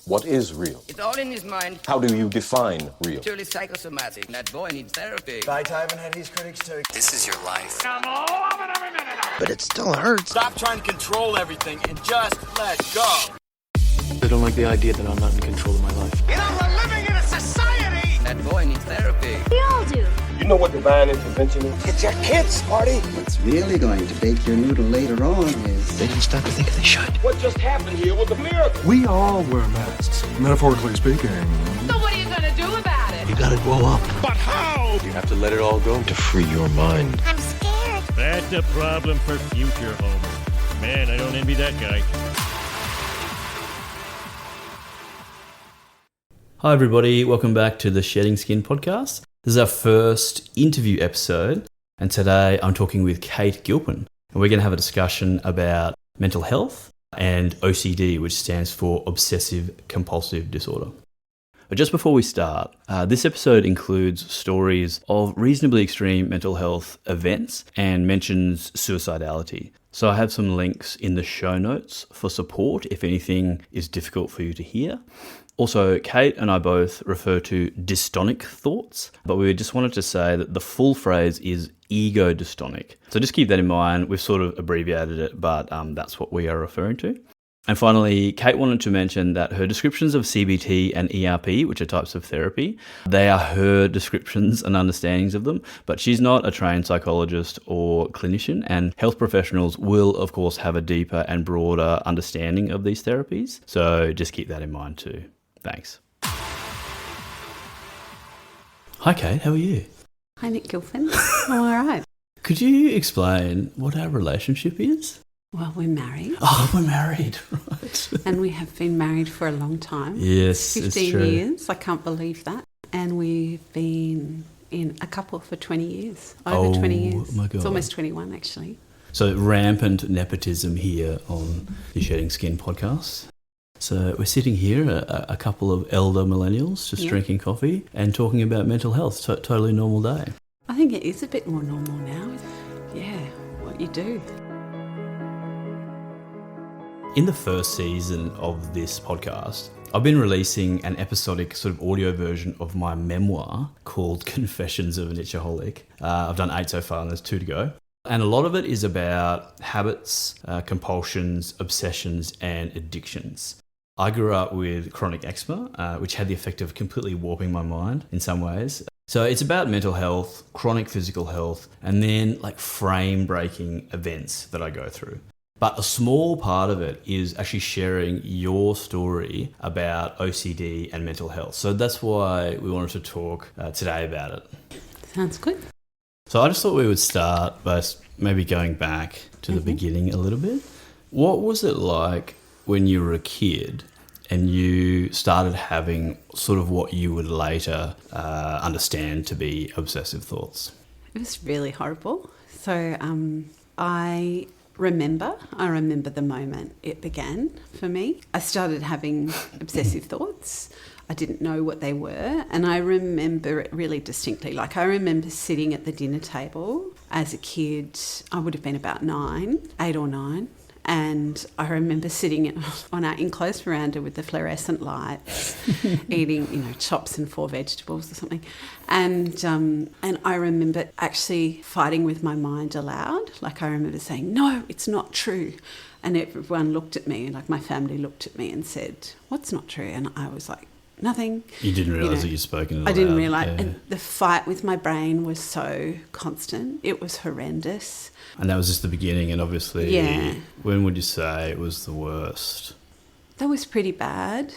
What is real? It's all in his mind. How do you define real? Purely psychosomatic. That boy needs therapy. Beethoven had his critics too. This is your life. But it still hurts. Stop trying to control everything and just let go. I don't like the idea that I'm not in control of my life. You know, we're living in a society. That boy needs therapy. We all do. You know what divine intervention is? It's your kids, Marty. What's really going to bake your noodle later on is... They didn't stop to think they should. What just happened here was a miracle. We all wear masks, metaphorically speaking. So what are you gonna do about it? You gotta grow up. But how? You have to let it all go to free your mind. I'm scared. That's a problem for future Homer. Man, I don't envy that guy. Hi everybody, welcome back to the Shedding Skin podcast. This is our first interview episode, and today I'm talking with Cate Gilpin, and we're going to have a discussion about mental health and OCD, which stands for Obsessive Compulsive Disorder. But just before we start, this episode includes stories of reasonably extreme mental health events and mentions suicidality. So I have some links in the show notes for support if anything is difficult for you to hear. Also, Cate and I both refer to dystonic thoughts, but we just wanted to say that the full phrase is ego dystonic. So just keep that in mind. We've sort of abbreviated it, but that's what we are referring to. And finally, Cate wanted to mention that her descriptions of CBT and ERP, which are types of therapy, they are her descriptions and understandings of them, but she's not a trained psychologist or clinician, and health professionals will, of course, have a deeper and broader understanding of these therapies. So just keep that in mind too. Thanks. Hi, Cate. How are you? Hi, Nick Gilpin. I'm all right. Could you explain what our relationship is? Well, we're married. Oh, we're married, right. And we have been married for a long time. Yes, 15 it's true. years. I can't believe that. And we've been in a couple for 20 years. Over 20 years. Oh, my God. It's almost 21, actually. So rampant nepotism here on the Shedding Skin podcast. So we're sitting here, a couple of elder millennials, just drinking coffee and talking about mental health. Totally normal day. I think it is a bit more normal now. Yeah, what you do. In the first season of this podcast, I've been releasing an episodic sort of audio version of my memoir called Confessions of an Itchaholic. I've done 8 so far and there's 2 to go. And a lot of it is about habits, compulsions, obsessions and addictions. I grew up with chronic eczema, which had the effect of completely warping my mind in some ways. So it's about mental health, chronic physical health, and then like frame-breaking events that I go through. But a small part of it is actually sharing your story about OCD and mental health. So that's why we wanted to talk today about it. Sounds good. So I just thought we would start by maybe going back to the beginning a little bit. What was it like when you were a kid and you started having sort of what you would later understand to be obsessive thoughts? It was really horrible. So I remember the moment it began for me. I started having obsessive thoughts. I didn't know what they were, and I remember it really distinctly. Like, I remember sitting at the dinner table as a kid. I would have been about 8 or 9. And I remember sitting on our enclosed veranda with the fluorescent lights, eating, chops and 4 vegetables or something. And I remember actually fighting with my mind aloud. Like, I remember saying, no, it's not true. And everyone looked at me, like my family looked at me and said, what's not true? And I was like, nothing. You didn't realise that you'd spoken it aloud. I didn't realise. Yeah. And the fight with my brain was so constant. It was horrendous. And that was just the beginning, and obviously, when would you say it was the worst? That was pretty bad.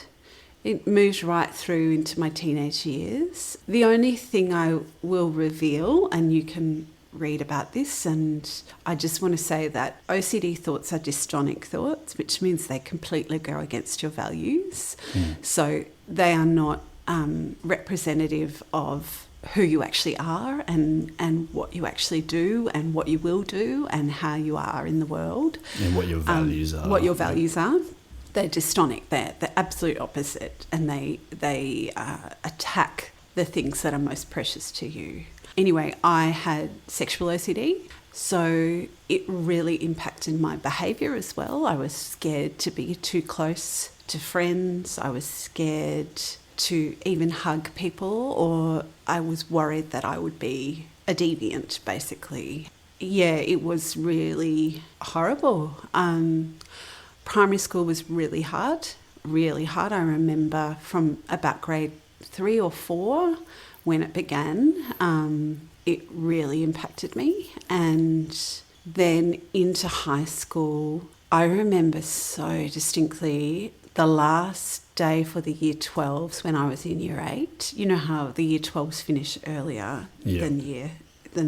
It moved right through into my teenage years. The only thing I will reveal, and you can read about this, and I just want to say that OCD thoughts are dystonic thoughts, which means they completely go against your values. So they are not representative of who you actually are and what you actually do and what you will do and how you are in the world. And what your values are. What your values are. They're dystonic. They're the absolute opposite, and they attack the things that are most precious to you. Anyway, I had sexual OCD. So it really impacted my behaviour as well. I was scared to be too close to friends. I was scared to even hug people, or I was worried that I would be a deviant, basically. Yeah, it was really horrible. Primary school was really hard. I remember from about grade 3 or 4 when it began, it really impacted me. And then into high school, I remember so distinctly the last day for the year 12s when I was in year 8. You know how the year 12s finish earlier than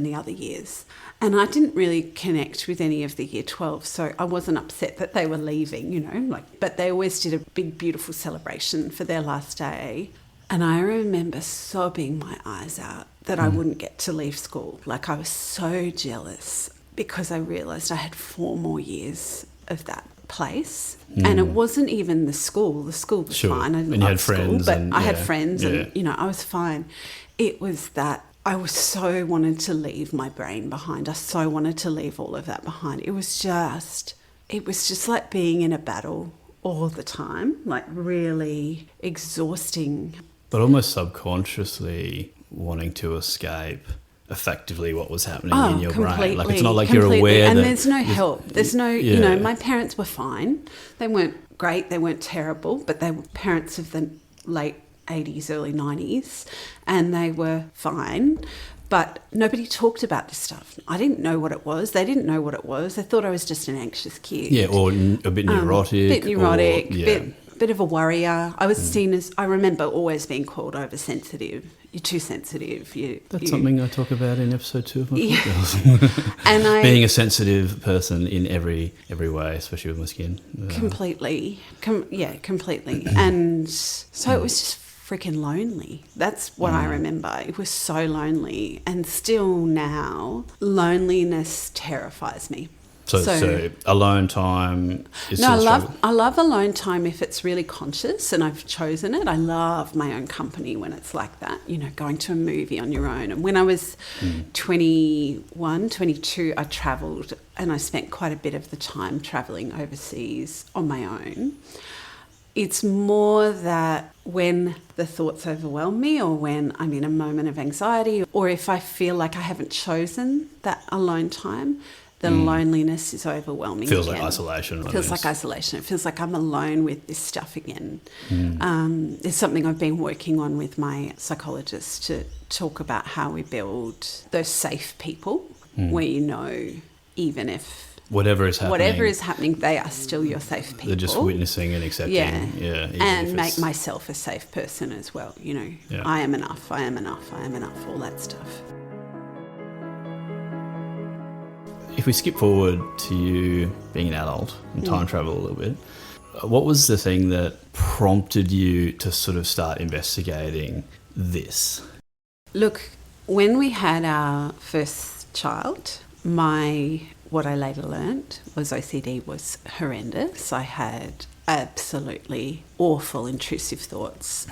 the other years. And I didn't really connect with any of the year 12s, so I wasn't upset that they were leaving, but they always did a big, beautiful celebration for their last day. And I remember sobbing my eyes out that I wouldn't get to leave school. Like, I was so jealous because I realised I had 4 more years of that place. And it wasn't even the school. The school was fine. I didn't like school, but I had friends and, I was fine. It was that I was so wanted to leave my brain behind. I so wanted to leave all of that behind. It was just like being in a battle all the time, like really exhausting. But almost subconsciously wanting to escape effectively what was happening in your brain. Like, it's not like you're aware and that... there's no help. There's no, my parents were fine. They weren't great. They weren't terrible, but they were parents of the late 80s, early 90s, and they were fine. But nobody talked about this stuff. I didn't know what it was. They didn't know what it was. They thought I was just an anxious kid. Yeah, or a bit neurotic. Bit of a worrier. I was seen as, I remember always being called oversensitive. You're too sensitive. That's something I talk about in episode 2 of my podcast. And being a sensitive person in every way, especially with my skin. Completely. Completely. And so it was just freaking lonely. That's what I remember. It was so lonely. And still now, loneliness terrifies me. So alone time is I love alone time if it's really conscious and I've chosen it. I love my own company when it's like that, going to a movie on your own. And when I was 21, 22, I travelled and I spent quite a bit of the time travelling overseas on my own. It's more that when the thoughts overwhelm me or when I'm in a moment of anxiety or if I feel like I haven't chosen that alone time, the loneliness is overwhelming. Feels like isolation. It feels like isolation. It feels like I'm alone with this stuff again. It's something I've been working on with my psychologist to talk about how we build those safe people where even if whatever is happening, they are still your safe people. They're just witnessing and accepting. And make myself a safe person as well. I am enough, I am enough, I am enough, all that stuff. If we skip forward to you being an adult and time travel a little bit, what was the thing that prompted you to sort of start investigating this? Look, when we had our first child, what I later learnt was OCD was horrendous. I had absolutely awful intrusive thoughts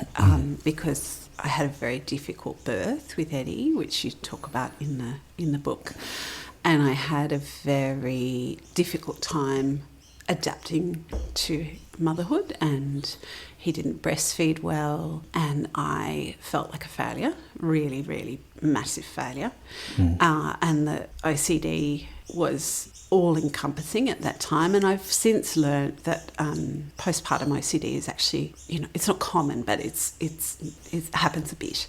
because I had a very difficult birth with Eddie, which you talk about in the book. And I had a very difficult time adapting to motherhood, and he didn't breastfeed well, and I felt like a failure, really, really massive failure. And the OCD was all-encompassing at that time, and I've since learned that postpartum OCD is actually, it's not common, but it happens a bit.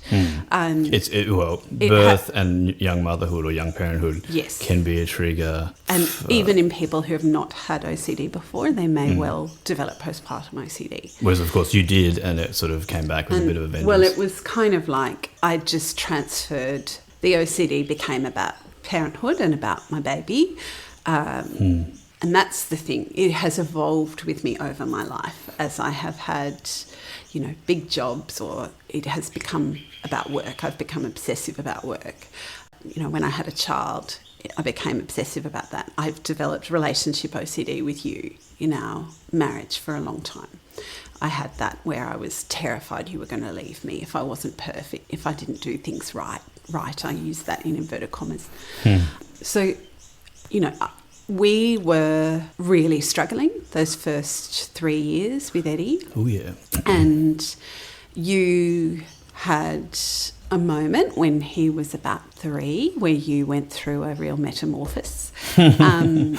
Birth and young motherhood or young parenthood can be a trigger. And even in people who have not had OCD before, they may well develop postpartum OCD. Whereas, of course, you did, and it sort of came back with a bit of a vengeance. Well, it was kind of like I just transferred, the OCD became about parenthood and about my baby. And that's the thing. It has evolved with me over my life as I have had, big jobs, or it has become about work. I've become obsessive about work. When I had a child, I became obsessive about that. I've developed relationship OCD with you in our marriage for a long time. I had that where I was terrified you were going to leave me if I wasn't perfect, if I didn't do things right. I use that in inverted commas. So we were really struggling those first 3 years with Eddie. Oh, yeah. And you had a moment when he was about 3 where you went through a real metamorphosis and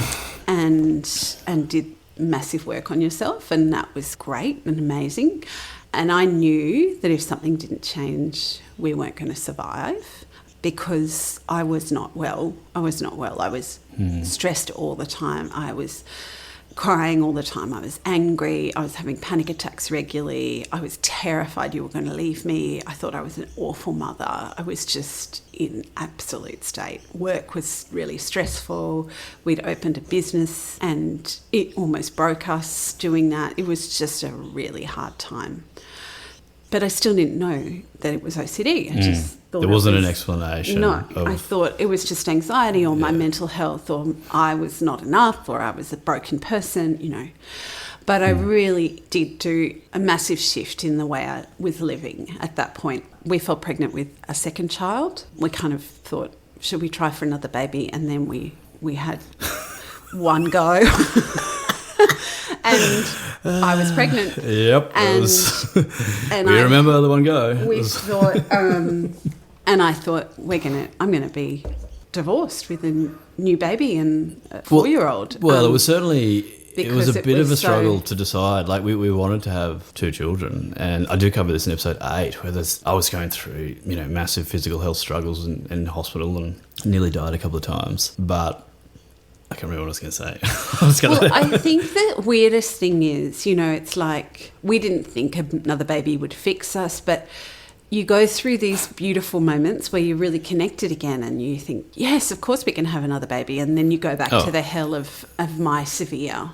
did massive work on yourself, and that was great and amazing. And I knew that if something didn't change, we weren't going to survive, because I was not well. I was stressed all the time. I was crying all the time. I was angry. I was having panic attacks regularly. I was terrified you were going to leave me. I thought I was an awful mother. I was just in absolute state. Work was really stressful. We'd opened a business and it almost broke us doing that. It was just a really hard time. But I still didn't know that it was OCD. I just thought there wasn't an explanation. No, I thought it was just anxiety or my mental health, or I was not enough, or I was a broken person, But I really did do a massive shift in the way I was living at that point. We fell pregnant with a second child. We kind of thought, should we try for another baby? And then we had one go. And I was pregnant. Yep. And we remember the one go. We thought, and I thought, I'm going to be divorced with a new baby and a 4-year-old. Well, it was certainly, it was a bit of a struggle so to decide. Like, we wanted to have 2 children, and I do cover this in episode 8, where I was going through, massive physical health struggles in hospital and nearly died a couple of times. But I can't remember what I was going to say. I think the weirdest thing is, it's like we didn't think another baby would fix us, but you go through these beautiful moments where you're really connected again and you think, yes, of course we can have another baby. And then you go back to the hell of my severe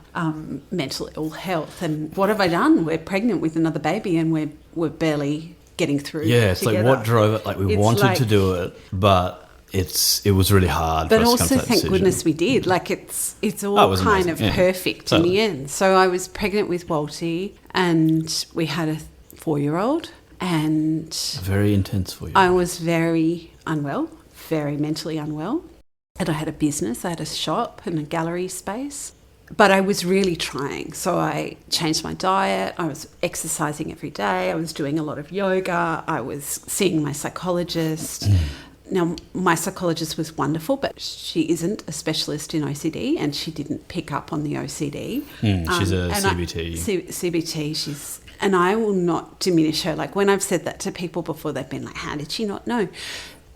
mental ill health. And what have I done? We're pregnant with another baby and we're barely getting through. Yeah, it's together. like what drove it? Like we wanted to do it, but it was really hard. But for us also, to come to that thank decision. goodness we did. Like it's all kind of perfect in the end. So I was pregnant with Walty, and we had a 4-year-old, and very intense for you. I was very unwell, very mentally unwell, and I had a business. I had a shop and a gallery space. But I was really trying. So I changed my diet. I was exercising every day. I was doing a lot of yoga. I was seeing my psychologist. Now, my psychologist was wonderful, but she isn't a specialist in OCD, and she didn't pick up on the OCD. She's a CBT. CBT, and I will not diminish her. Like, when I've said that to people before, they've been like, how did she not know?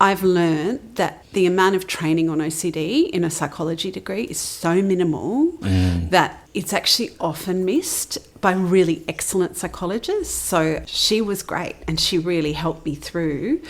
I've learned that the amount of training on OCD in a psychology degree is so minimal that it's actually often missed by really excellent psychologists. So she was great, and she really helped me through.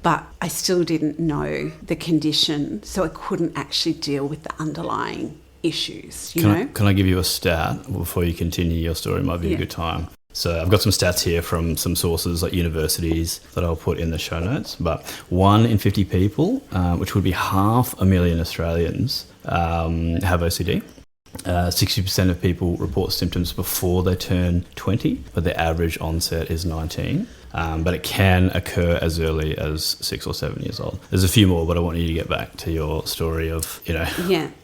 But I still didn't know the condition, so I couldn't actually deal with the underlying issues, Can I give you a stat before you continue your story? Might be a good time. So I've got some stats here from some sources like universities that I'll put in the show notes. But 1 in 50 people, which would be 500,000 Australians, have OCD. 60% of people report symptoms before they turn 20, but the average onset is 19. But it can occur as early as 6 or 7 years old. There's a few more, but I want you to get back to your story of,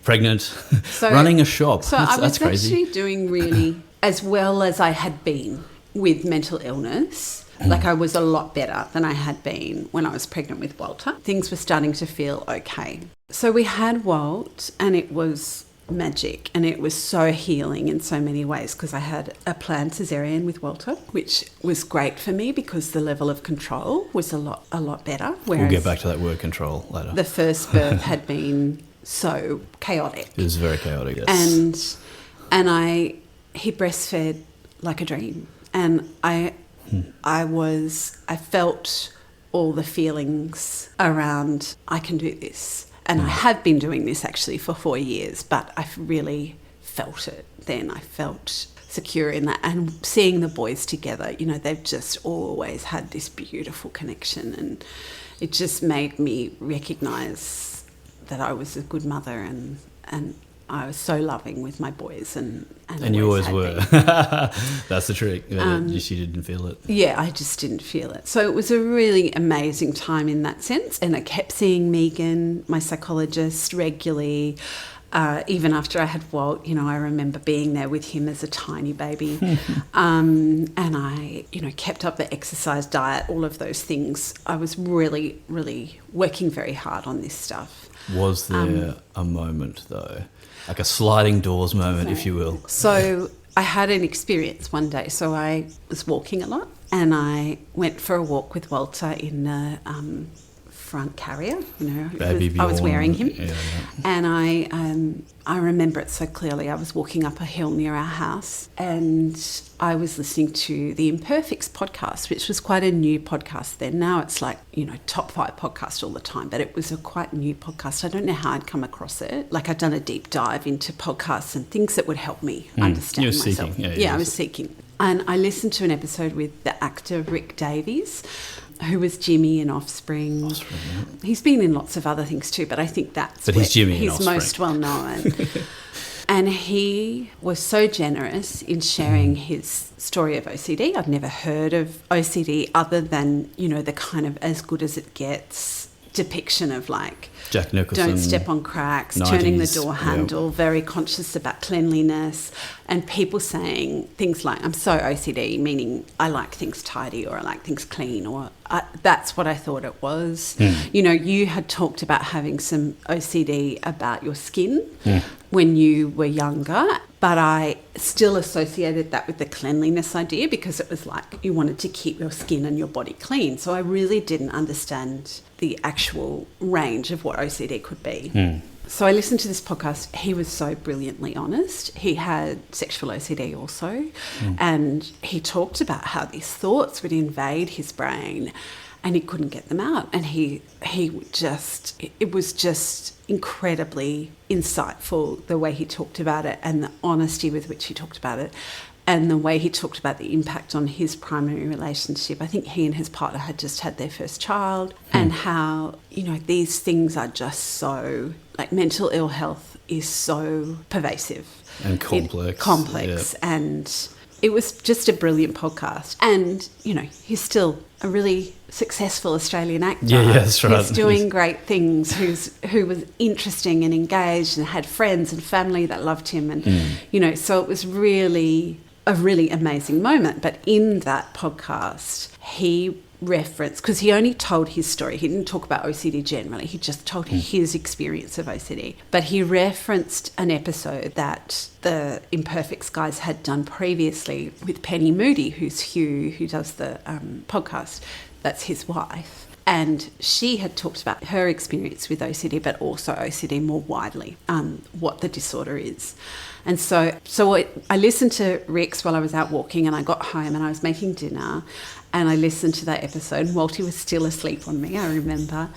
pregnant, running a shop. So I was actually doing really as well as I had been with mental illness. Like, I was a lot better than I had been when I was pregnant with Walter. Things were starting to feel okay. So we had Walt, and it was magic, and it was so healing in so many ways, because I had a planned cesarean with Walter, which was great for me because the level of control was a lot better. We'll get back to that word control later. The first birth had been so chaotic. It was very chaotic, yes. And he breastfed like a dream, and I felt all the feelings around, I can do this. And I have been doing this actually for 4 years, but I really felt it then. I felt secure in that. And seeing the boys together, they've just always had this beautiful connection. And it just made me recognise that I was a good mother, and I was so loving with my boys. And you always were. That's the trick. She didn't feel it. Yeah, I just didn't feel it. So it was a really amazing time in that sense. And I kept seeing Megan, my psychologist, regularly. Even after I had Walt, I remember being there with him as a tiny baby. And I, kept up the exercise, diet, all of those things. I was really, really working very hard on this stuff. Was there a moment, though? Like a sliding doors moment, if you will? So I had an experience one day. So I was walking a lot and I went for a walk with Walter in the front carrier. I was wearing him. Yeah. And I remember it so clearly. I was walking up a hill near our house and I was listening to the Imperfects podcast, which was quite a new podcast then. Now it's like, top 5 podcast all the time, but it was a quite new podcast. I don't know how I'd come across it. Like I'd done a deep dive into podcasts and things that would help me understand myself. Seeking. Yeah, I was seeking. And I listened to an episode with the actor Rick Davies, who was Jimmy in Offspring. Yeah. He's been in lots of other things too, but I think that's he's Jimmy in he's Offspring. most well known. And he was so generous in sharing his story of OCD. I've never heard of OCD other than, the kind of as good as it gets depiction of like Jack Nicholson, don't step on cracks, 90s, turning the door handle, very conscious about cleanliness, and people saying things like, I'm so OCD, meaning I like things tidy or I like things clean, or that's what I thought it was. You had talked about having some OCD about your skin when you were younger, but I still associated that with the cleanliness idea because it was like you wanted to keep your skin and your body clean. So I really didn't understand the actual range of what OCD could be. So I listened to this podcast. He was so brilliantly honest. He had sexual OCD also. And he talked about how these thoughts would invade his brain and he couldn't get them out. And it was just incredibly insightful the way he talked about it and the honesty with which he talked about it. And the way he talked about the impact on his primary relationship. I think he and his partner had just had their first child, and how, these things are just so, like mental ill health is so pervasive. And complex. Complex. Yeah. And it was just a brilliant podcast. And, he's still a really successful Australian actor. Yeah, that's right. He's doing great things, who was interesting and engaged and had friends and family that loved him. And, so it was really a really amazing moment. But in that podcast, he referenced, because he only told his story, he didn't talk about OCD generally, he just told his experience of OCD. But he referenced an episode that the Imperfects guys had done previously with Penny Moodie, who's Hugh, who does the podcast. That's his wife. And she had talked about her experience with OCD, but also OCD more widely, what the disorder is. And so I listened to Rick's while I was out walking, and I got home and I was making dinner and I listened to that episode. Walty was still asleep on me, I remember.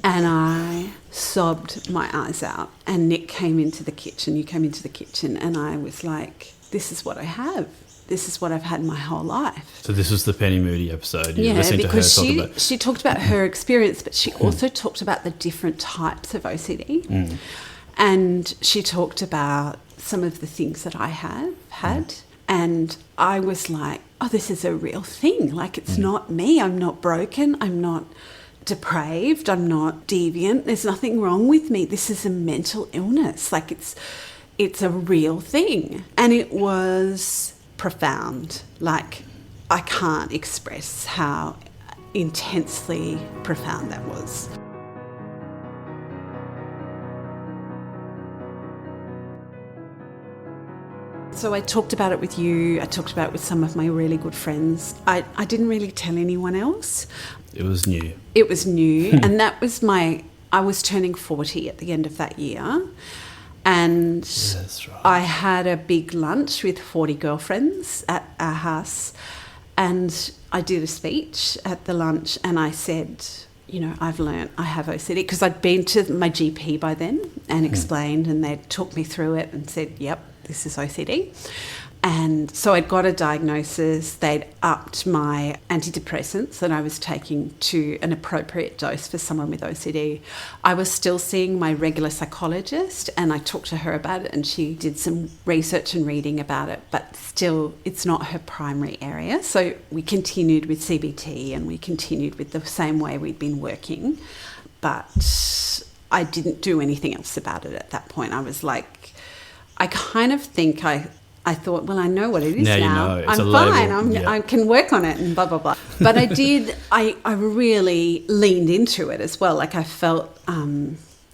And I sobbed my eyes out. And Nick came into the kitchen, you came into the kitchen, and I was like, this is what I have. This is what I've had my whole life. So this was the Penny Moodie episode. You yeah, listened because to her talk about... she talked about her experience, but she also talked about the different types of OCD. And she talked about some of the things that I have had. And I was like, oh, this is a real thing. Like, it's not me. I'm not broken. I'm not depraved. I'm not deviant. There's nothing wrong with me. This is a mental illness. Like, it's a real thing. And it was profound. Like, I can't express how intensely profound that was. So I talked about it with you. I talked about it with some of my really good friends. I didn't really tell anyone else. It was new. It was new. And that was I was turning 40 at the end of that year. And that's right. I had a big lunch with 40 girlfriends at our house. And I did a speech at the lunch and I said, I've learnt I have OCD, because I'd been to my GP by then and explained, and they took me through it and said, yep, this is OCD. And so I'd got a diagnosis. They'd upped my antidepressants that I was taking to an appropriate dose for someone with OCD. I was still seeing my regular psychologist, and I talked to her about it, and she did some research and reading about it, but still it's not her primary area. So we continued with CBT and we continued with the same way we'd been working. But I didn't do anything else about it at that point. I was like, I kind of think I thought, well, I know what it is now. You know. It's I'm a fine. label. I can work on it and blah, blah, blah. But I really leaned into it as well. Like I felt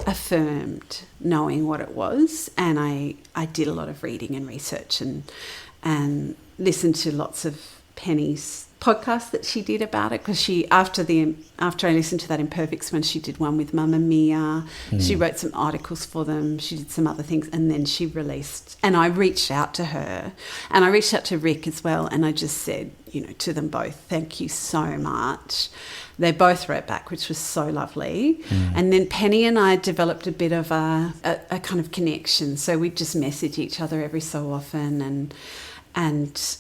affirmed knowing what it was. And I did a lot of reading and research and listened to lots of Penny's podcast that she did about it, because after I listened to that Imperfects one, she did one with Mamma Mia. She wrote some articles for them. She did some other things, and then she released. And I reached out to her, and I reached out to Rick as well, and I just said, to them both, thank you so much. They both wrote back, which was so lovely. And then Penny and I developed a bit of a kind of connection. So we'd just message each other every so often, and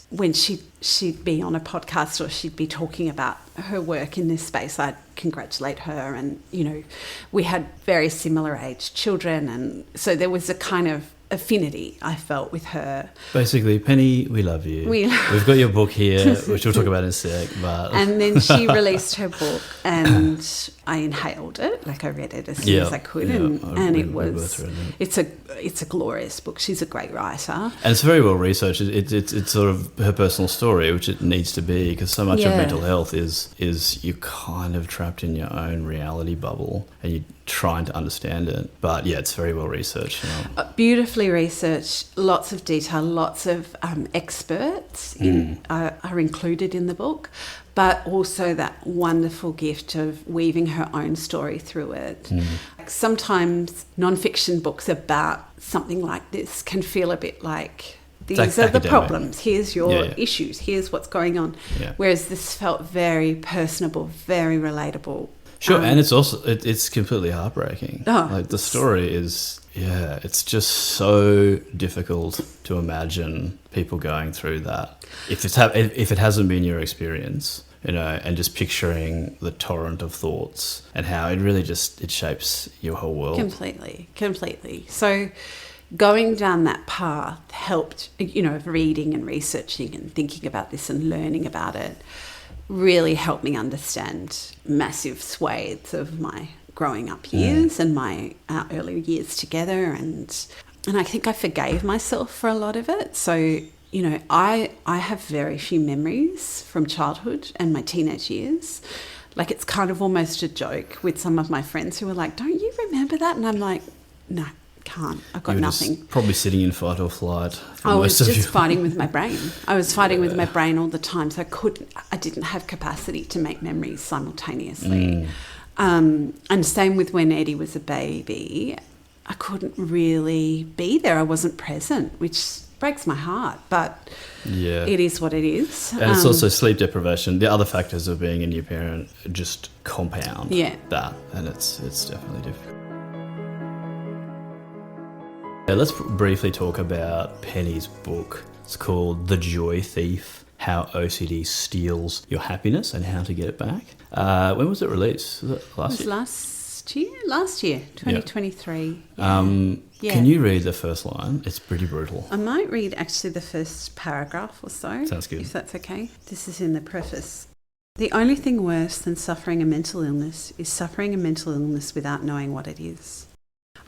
when she'd be on a podcast or she'd be talking about her work in this space, I'd congratulate her. And, we had very similar age children. And so there was a kind of affinity I felt with her. Basically, Penny, we love you. We've got your book here, which we'll talk about in a sec. And then she released her book, and I inhaled it, like I read it as soon as I could, it's a glorious book. She's a great writer, and it's very well researched. It's sort of her personal story, which it needs to be, because so much of mental health is you're kind of trapped in your own reality bubble, and you're trying to understand it. But yeah, it's very well researched. Beautifully researched, lots of detail, lots of experts are included in the book, but also that wonderful gift of weaving her own story through it. Sometimes non-fiction books about something like this can feel a bit like, these are the problems, here's your issues, here's what's going on. Whereas this felt very personable, very relatable. Sure, and it's also it's completely heartbreaking. Like the story is, it's just so difficult to imagine people going through that. If it hasn't been your experience, and just picturing the torrent of thoughts and how it really it shapes your whole world. Completely. So going down that path helped, of reading and researching and thinking about this and learning about it, really helped me understand massive swathes of my growing up years and my early years together, and I think I forgave myself for a lot of it. So I have very few memories from childhood and my teenage years. Like, it's kind of almost a joke with some of my friends who are like, don't you remember that? And I'm like, no, can't. I've got nothing. Just probably sitting in fight or flight. I was just fighting with my brain. I was fighting with my brain all the time. So I didn't have capacity to make memories simultaneously. And same with when Eddie was a baby. I couldn't really be there. I wasn't present, which breaks my heart, but it is what it is. And it's also sleep deprivation. The other factors of being a new parent just compound that, and it's definitely difficult. Let's briefly talk about Penny's book. It's called The Joy Thief: How OCD Steals Your Happiness and How to Get It Back. When was it released? Was it last year? Last year, 2023. Can you read the first line? It's pretty brutal. I might read actually the first paragraph or so. Sounds good. If that's okay. This is in the preface. The only thing worse than suffering a mental illness is suffering a mental illness without knowing what it is.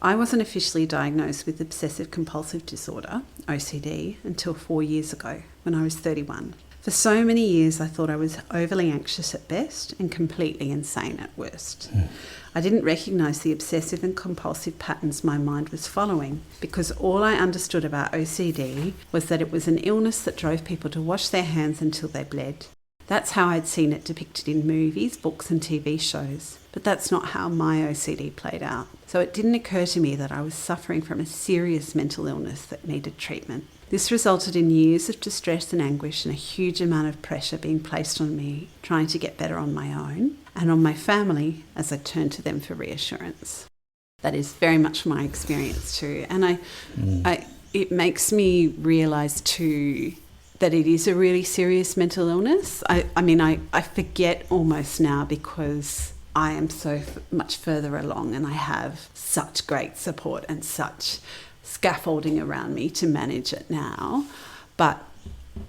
I wasn't officially diagnosed with Obsessive Compulsive Disorder, OCD, until 4 years ago, when I was 31. For so many years, I thought I was overly anxious at best and completely insane at worst. I didn't recognise the obsessive and compulsive patterns my mind was following, because all I understood about OCD was that it was an illness that drove people to wash their hands until they bled. That's how I'd seen it depicted in movies, books and TV shows. But that's not how my OCD played out. So it didn't occur to me that I was suffering from a serious mental illness that needed treatment. This resulted in years of distress and anguish and a huge amount of pressure being placed on me, trying to get better on my own, and on my family as I turned to them for reassurance. That is very much my experience too. And it makes me realise too that it is a really serious mental illness. I forget almost now, because I am so much further along and I have such great support and such scaffolding around me to manage it now. But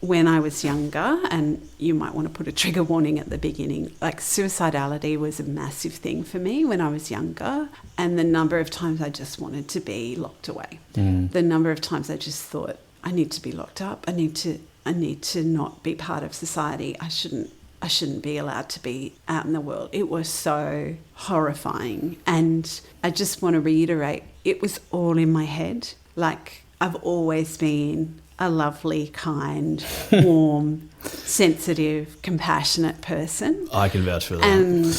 when I was younger, and you might want to put a trigger warning at the beginning, like suicidality was a massive thing for me when I was younger, and the number of times I just wanted to be locked away. The number of times I just thought, I need to be locked up. I need to not be part of society. I shouldn't be allowed to be out in the world. It was so horrifying. And I just want to reiterate, it was all in my head. Like, I've always been a lovely, kind, warm, sensitive, compassionate person. I can vouch for that. And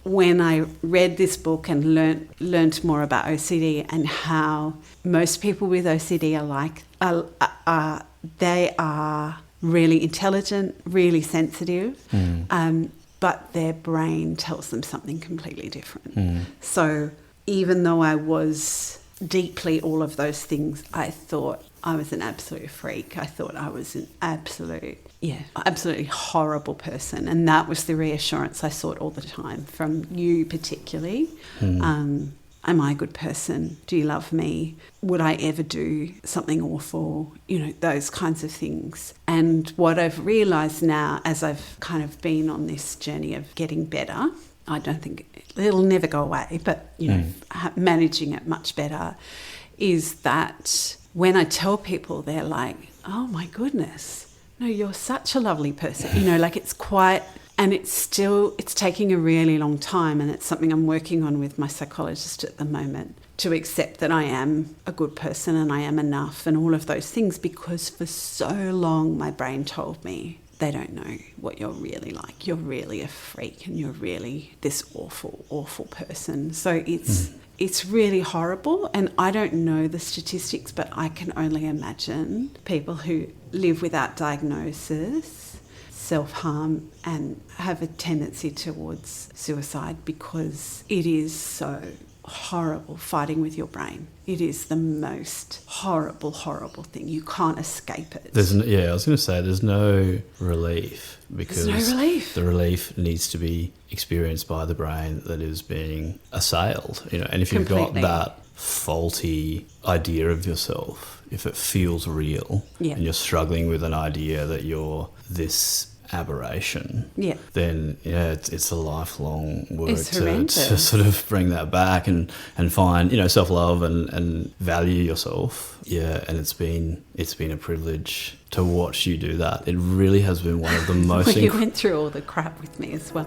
when I read this book and learnt more about OCD and how most people with OCD they are really intelligent, really sensitive, but their brain tells them something completely different. So even though I was deeply all of those things, I thought I was an absolute freak. I thought I was an absolutely horrible person. And that was the reassurance I sought all the time from you particularly. Am I a good person? Do you love me? Would I ever do something awful? You know, those kinds of things. And what I've realised now, as I've kind of been on this journey of getting better, I don't think it'll never go away, but, you know, managing it much better, is that when I tell people, they're like, oh my goodness, no, you're such a lovely person. You know, like it's quite, and it's taking a really long time, and it's something I'm working on with my psychologist at the moment, to accept that I am a good person and I am enough and all of those things, because for so long my brain told me, they don't know what you're really like. You're really a freak and you're really this awful, awful person. So it's really horrible, and I don't know the statistics, but I can only imagine people who live without diagnosis, self-harm, and have a tendency towards suicide, because it is so horrible fighting with your brain. It is the most horrible, horrible thing. You can't escape it. I was going to say there's no relief, because there's no relief. The relief needs to be experienced by the brain that is being assailed. You know, and if you've got that faulty idea of yourself, if it feels real, and you're struggling with an idea that you're this aberration, then it's a lifelong work to sort of bring that back and find, you know, self-love and value yourself. And it's been a privilege to watch you do that. It really has been one of the most well, you went through all the crap with me as well.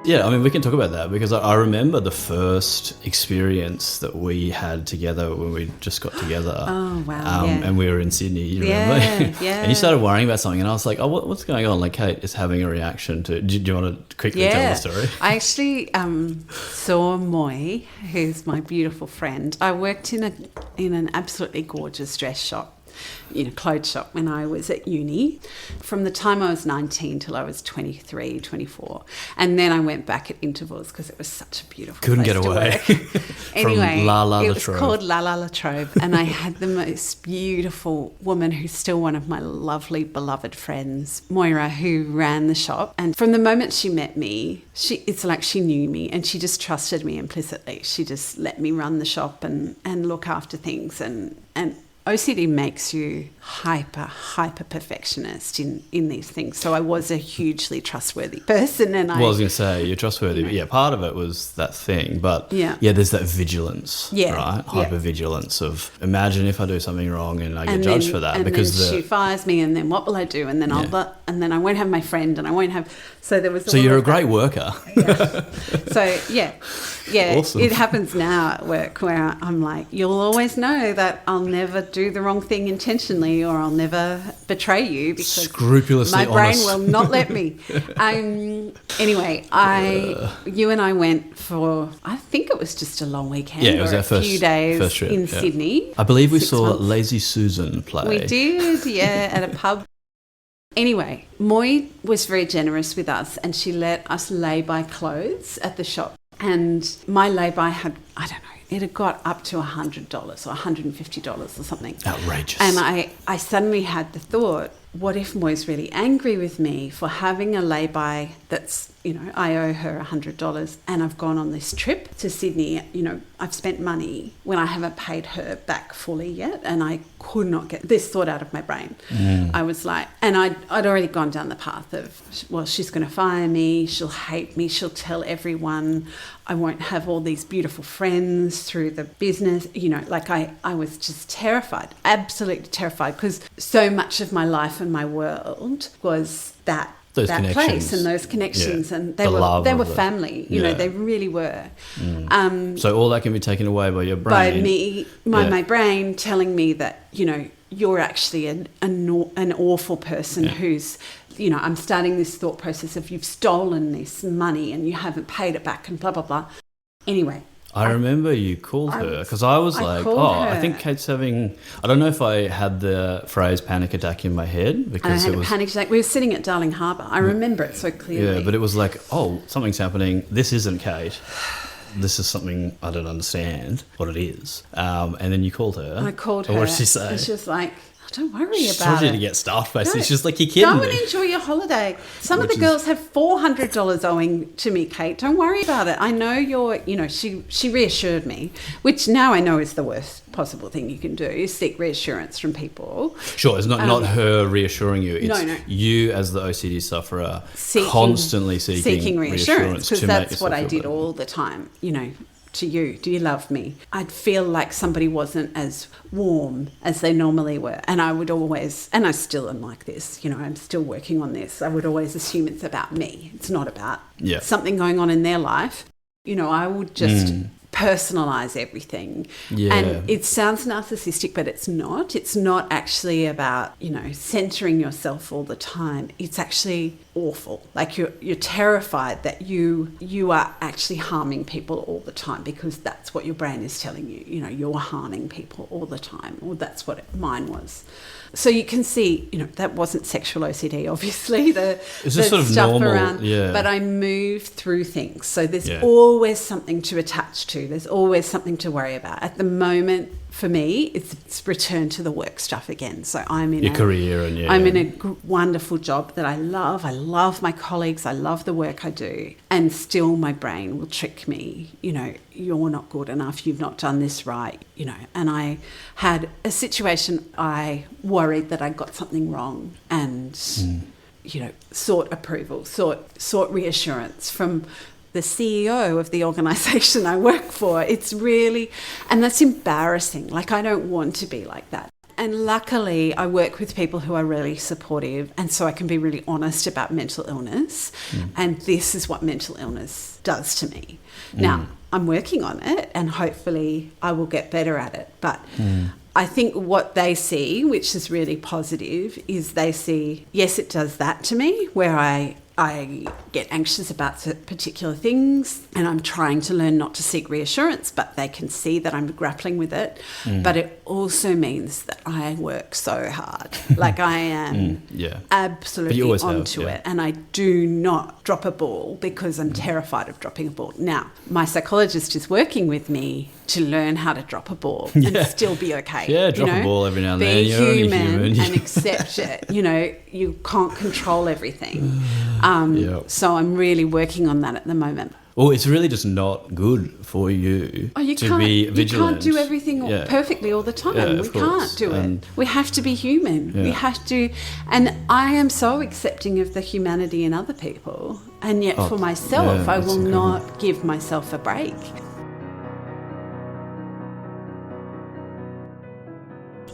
Yeah, I mean, we can talk about that, because I remember the first experience that we had together when we just got together. Oh, wow. And we were in Sydney, you remember? Yeah. And you started worrying about something, and I was like, oh, what's going on? Like, Kate is having a reaction to... Do you want to quickly tell the story? I actually saw Moy, who's my beautiful friend. I worked in an absolutely gorgeous dress shop, clothes shop, when I was at uni, from the time I was 19 till I was 23, 24. And then I went back at intervals because it was such a beautiful Couldn't place get away. to work. Anyway, From La La it La was Trobe. called La La La Trobe, and I had the most beautiful woman who's still one of my lovely, beloved friends, Moira, who ran the shop. And from the moment she met me, it's like she knew me, and she just trusted me implicitly. She just let me run the shop and look after things, and OCD makes you hyper perfectionist in these things. So I was a hugely trustworthy person. And I was going to say, you're trustworthy, but part of it was that thing. But there's that vigilance, right? Hypervigilance of, imagine if I do something wrong and I get judged for that. And because then she fires me, and then what will I do? And then and then I won't have my friend, and I won't have... So there was... So you're a great worker. Awesome. It happens now at work where I'm like, you'll always know that I'll never do the wrong thing intentionally, or I'll never betray you, because scrupulously my brain honest. will not let me. Anyway, you and I went for, I think it was just a long weekend. Yeah, it was or our few days first trip, in Sydney. I believe we saw Lazy Susan play. We did, at a pub. Anyway, Moy was very generous with us, and she let us lay by clothes at the shop. And my lay-by had I don't know, it had got up to $100 or $150 or something. Outrageous. And I suddenly had the thought, what if Moy's really angry with me for having a lay-by that's, you know, I owe her $100 and I've gone on this trip to Sydney, you know, I've spent money when I haven't paid her back fully yet, and I could not get this thought out of my brain. I was like, and I'd already gone down the path of, well, she's going to fire me, she'll hate me, she'll tell everyone, I won't have all these beautiful friends through the business, you know, like I was just terrified, absolutely terrified, because so much of my life and my world was that place and those connections, and they were family, you know, they really were. So all that can be taken away by your brain. By me, my brain telling me that, you know, you're actually an awful person who's, you know, I'm starting this thought process of you've stolen this money and you haven't paid it back and blah, blah, blah. Anyway. I remember you called her because I was like, I think Kate's having, I don't know if I had the phrase panic attack in my head because I had a panic attack. We were sitting at Darling Harbour. I remember it so clearly. Yeah, but it was like, oh, something's happening. This isn't Kate. This is something I don't understand what it is. And then you called her. I called her. And what did she say? And she was like, don't worry about it. She told you to get stuffed, basically. She's just like, you're kidding me. Go and enjoy your holiday. Some of the girls have $400 owing to me, Kate. Don't worry about it. I know you're, you know, she reassured me, which now I know is the worst possible thing you can do, is seek reassurance from people. Sure, it's not her reassuring you. It's no. you as the OCD sufferer constantly seeking reassurance. Because that's what I did all the time, you know. To you, do you love me? I'd feel like somebody wasn't as warm as they normally were, and I would always, and I still am like this, you know, I'm still working on this, I would always assume it's about me, it's not about something going on in their life. You know, I would just personalize everything. And it sounds narcissistic, but it's not actually about, you know, centering yourself all the time. It's actually awful. Like you're terrified that you are actually harming people all the time, because that's what your brain is telling you. You know, you're harming people all the time, or that's what mine was. So you can see, you know, that wasn't sexual OCD, obviously. It's just sort of stuff normal, around, but I move through things. So there's always something to attach to. There's always something to worry about. At the moment, for me, it's return to the work stuff again. So I'm in career, and I'm in a wonderful job that I love. I love my colleagues. I love the work I do. And still my brain will trick me. You know, you're not good enough. You've not done this right. You know, and I had a situation, I worried that I got something wrong, and, you know, sought approval, sought reassurance from the CEO of the organisation I work for. It's really, and that's embarrassing. Like, I don't want to be like that. And luckily, I work with people who are really supportive, and so I can be really honest about mental illness. And this is what mental illness does to me. Now, I'm working on it, and hopefully I will get better at it. But I think what they see, which is really positive, is they see, yes, it does that to me, where I get anxious about particular things, and I'm trying to learn not to seek reassurance, but they can see that I'm grappling with it. But it also means that I work so hard. Like, I am absolutely onto it, and I do not drop a ball because I'm terrified of dropping a ball. Now, my psychologist is working with me to learn how to drop a ball and still be okay. Yeah, drop a ball every now and then. You're only human. And accept it. You know, you can't control everything. So I'm really working on that at the moment. Well, it's really just not good for you to be vigilant. You can't do everything perfectly all the time. We can't do it. We have to be human. We have to. And I am so accepting of the humanity in other people. And yet for myself, I will not give myself a break.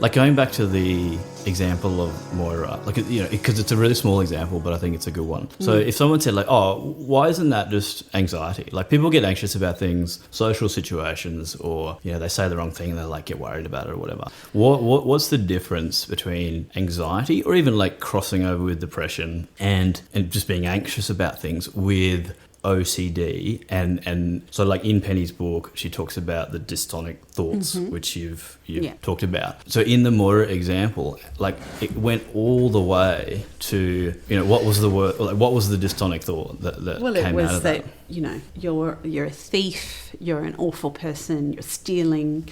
Like, going back to the example of Moira, like, you know, because it's a really small example, but I think it's a good one. So if someone said, like, oh, why isn't that just anxiety? Like, people get anxious about things, social situations, or, you know, they say the wrong thing and they, like, get worried about it or whatever. What's the difference between anxiety, or even, like, crossing over with depression and just being anxious about things with OCD, and so like in Penny's book, she talks about the dystonic thoughts, which you've talked about. So in the Moodie example, like it went all the way to, what was the word, like what was the dystonic thought that came out of that? You're a thief, you're an awful person, you're stealing.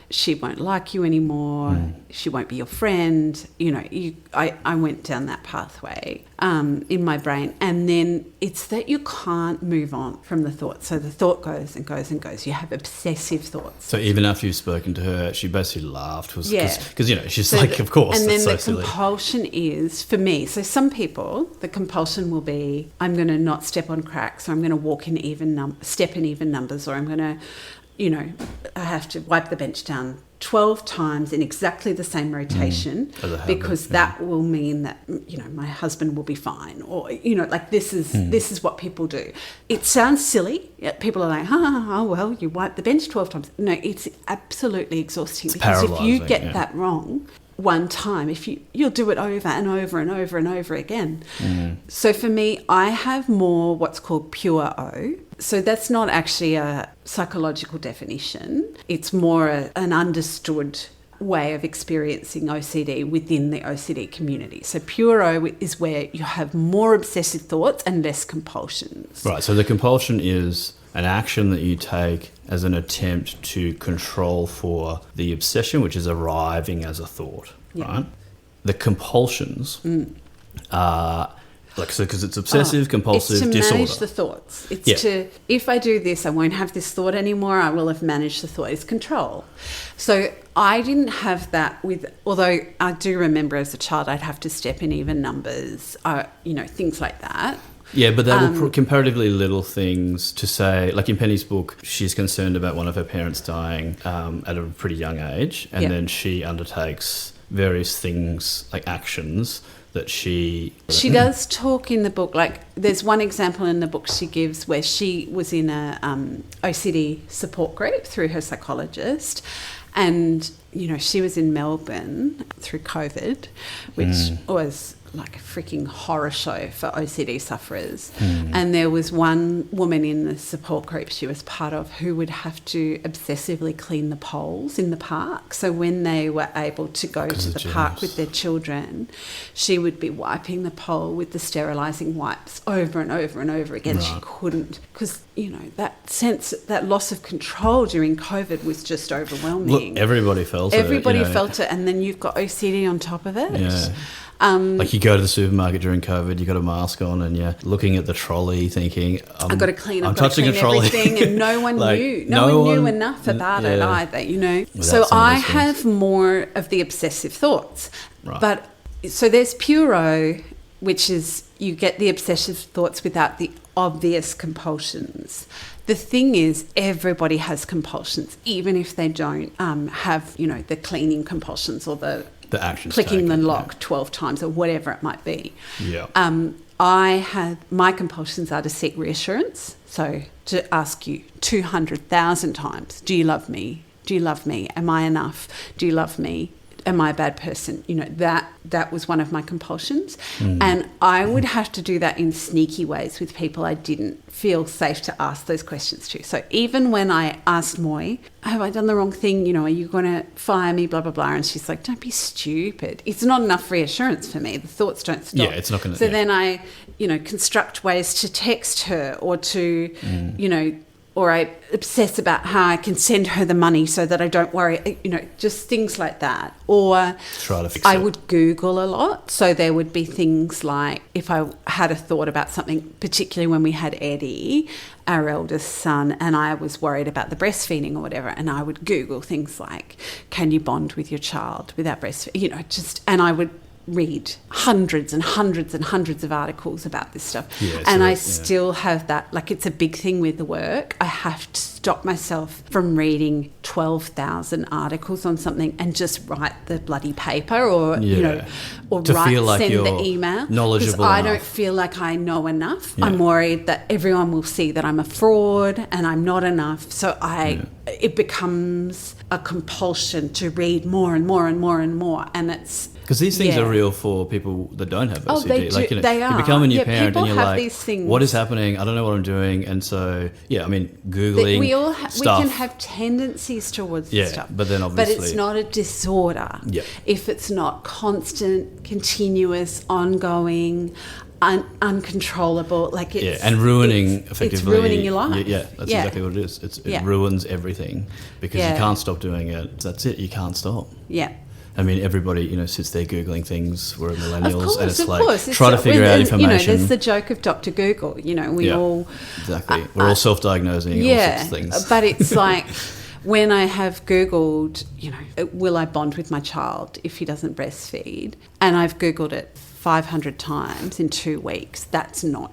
She won't like you anymore. She won't be your friend. I went down that pathway in my brain. And then it's that you can't move on from the thought. So the thought goes and goes and goes. You have obsessive thoughts. So even after you've spoken to her, she basically laughed. Because, she's so of course, and that's then so the silly. compulsion is, for me, so some people, the compulsion will be, I'm going to not step on cracks, or I'm going to walk in step in even numbers, or I'm going to, I have to wipe the bench down 12 times in exactly the same rotation because that will mean that, my husband will be fine, or, like this is what people do. It sounds silly. People are like, well, you wipe the bench 12 times. No, it's absolutely exhausting because if you get that wrong one time, you'll do it over and over and over and over again. So for me, I have more what's called pure O. So that's not actually a psychological definition. It's more an understood way of experiencing OCD within the OCD community. So pure O is where you have more obsessive thoughts and less compulsions. Right, so the compulsion is an action that you take as an attempt to control for the obsession, which is arriving as a thought, right? The compulsions are, because it's obsessive compulsive disorder. It's to manage the thoughts. It's to, if I do this, I won't have this thought anymore. I will have managed the thought. It's control. So I didn't have that although I do remember as a child I'd have to step in even numbers, things like that. Yeah, but they were comparatively little things to say. Like in Penny's book, she's concerned about one of her parents dying at a pretty young age, and then she undertakes various things, like actions that she does talk in the book. Like there's one example in the book she gives where she was in a OCD support group through her psychologist, and she was in Melbourne through COVID, which was like a freaking horror show for OCD sufferers. And there was one woman in the support group she was part of who would have to obsessively clean the poles in the park. So when they were able to go to the park with their children, she would be wiping the pole with the sterilising wipes over and over and over again. Right. She couldn't, because, that loss of control during COVID was just overwhelming. Look, everybody felt it. Everybody felt it, and then you've got OCD on top of it. Yeah. Like you go to the supermarket during COVID, you got a mask on, and you're looking at the trolley, thinking, "I've got to clean. I've got to clean everything," and no one knew. No one knew enough about it either. So I have more of the obsessive thoughts, but so there's pure O, which is you get the obsessive thoughts without the obvious compulsions. The thing is, everybody has compulsions, even if they don't have, the cleaning compulsions or the actions clicking the lock 12 times or whatever it might be. Yeah. My compulsions are to seek reassurance. So to ask you 200,000 times, do you love me? Do you love me? Am I enough? Do you love me? Am I a bad person? That was one of my compulsions. And I would have to do that in sneaky ways with people I didn't feel safe to ask those questions to. So even when I asked Moy, have I done the wrong thing? Are you going to fire me? Blah, blah, blah. And she's like, don't be stupid. It's not enough reassurance for me. The thoughts don't stop. Yeah, it's not going to. So then I, construct ways to text her or to, or I obsess about how I can send her the money so that I don't worry, just things like that. Or try to fix I it. would Google a lot. So there would be things like if I had a thought about something, particularly when we had Eddie, our eldest son, and I was worried about the breastfeeding or whatever, and I would Google things like, can you bond with your child without breastfeeding? And I would read hundreds and hundreds and hundreds of articles about this stuff. And I still have that, like it's a big thing with the work. I have to stop myself from reading 12,000 articles on something and just write the bloody paper or, or to feel like send you're the email. Knowledgeable I enough. don't feel like I know enough. I'm worried that everyone will see that I'm a fraud and I'm not enough. So it becomes a compulsion to read more and more and more and more. And it's Because these things Yeah. are real for people that don't have OCD. Oh, they do. Like, you know, They you are. become a new Yeah, parent people and you're have like, these things. what is happening? I don't know what I'm doing. And so, yeah, I mean, Googling we stuff. can have tendencies towards Yeah, stuff. but then obviously- But it's not a disorder. Yep. If it's not constant, continuous, ongoing, uncontrollable, like it's... Yeah, and ruining effectively. It's ruining your life. Yeah, that's exactly what it is. It Yeah. ruins everything because Yeah. you can't stop doing it. That's it. You can't stop. Yeah. I mean, everybody, you know, sits there Googling things. We're millennials, Of course, and it's of like, course. try to figure out information. You know, there's the joke of Dr. Google. You know, we all... Exactly. We're all self-diagnosing all sorts of things. But it's like... When I have Googled, you know, will I bond with my child if he doesn't breastfeed? And I've Googled it 500 times in 2 weeks. That's not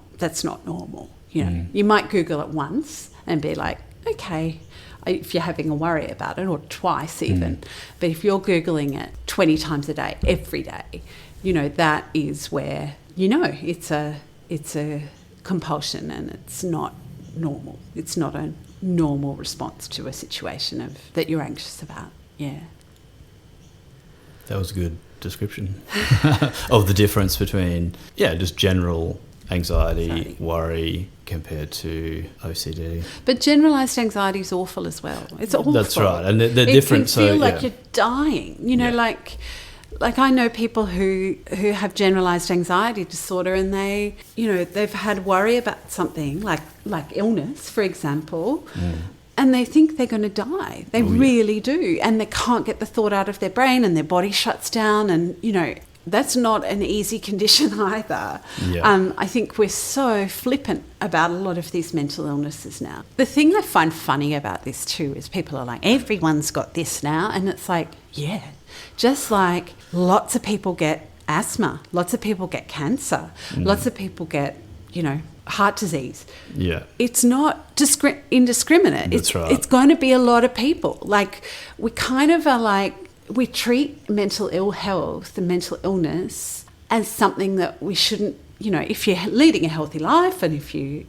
normal. You know, you might Google it once and be like, okay, if you're having a worry about it, or twice even. But if you're Googling it 20 times a day, every day, you know, that is where, you know, it's a compulsion and it's not normal. It's not a normal response to a situation that you're anxious about. Yeah. That was a good description of the difference between, just general anxiety, worry compared to OCD. But generalised anxiety is awful as well. It's awful. That's right, and they're different. You feel like yeah. you're dying. You know, like I know people who have generalised anxiety disorder, and they've had worry about something like illness, for example. And they think they're going to die. They really do. And they can't get the thought out of their brain and their body shuts down. And, you know, that's not an easy condition either. Yeah. I think we're so flippant about a lot of these mental illnesses now. The thing I find funny about this too is people are like, everyone's got this now. And it's like, yeah, just like lots of people get asthma, lots of people get cancer, lots of people get, you know, heart disease. Yeah. It's not indiscriminate. That's right. It's going to be a lot of people. Like, we kind of are like, we treat mental ill health and mental illness as something that we shouldn't, you know, if you're leading a healthy life and if you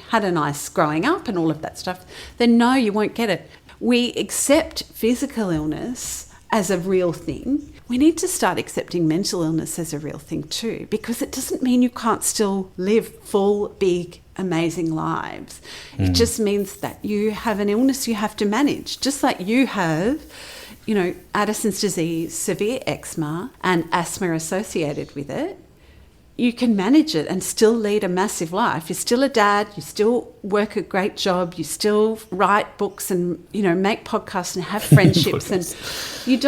had a nice growing up and all of that stuff, then no, you won't get it. We accept physical illness as a real thing. We need to start accepting mental illness as a real thing too, because it doesn't mean you can't still live full, big, amazing lives. It just means that you have an illness you have to manage, just like you have, you know, Addison's disease, severe eczema and asthma associated with it. You can manage it and still lead a massive life. You're still a dad, you still work a great job, you still write books and, you know, make podcasts and have friendships and you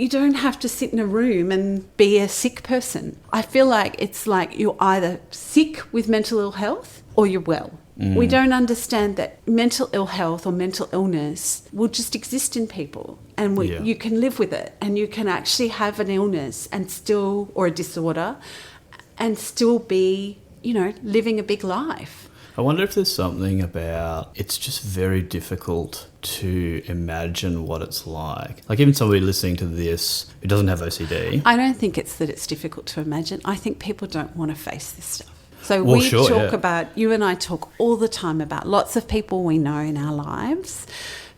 don't have to sit in a room and be a sick person. I feel like it's like you're either sick with mental ill health or you're well. We don't understand that mental ill health or mental illness will just exist in people, and you can live with it, and you can actually have an illness and still, or a disorder, and still be, you know, living a big life. I wonder if there's something about, it's just very difficult to imagine what it's like. Like even somebody listening to this who doesn't have OCD. I don't think it's that it's difficult to imagine. I think people don't want to face this stuff. So you and I talk all the time about lots of people we know in our lives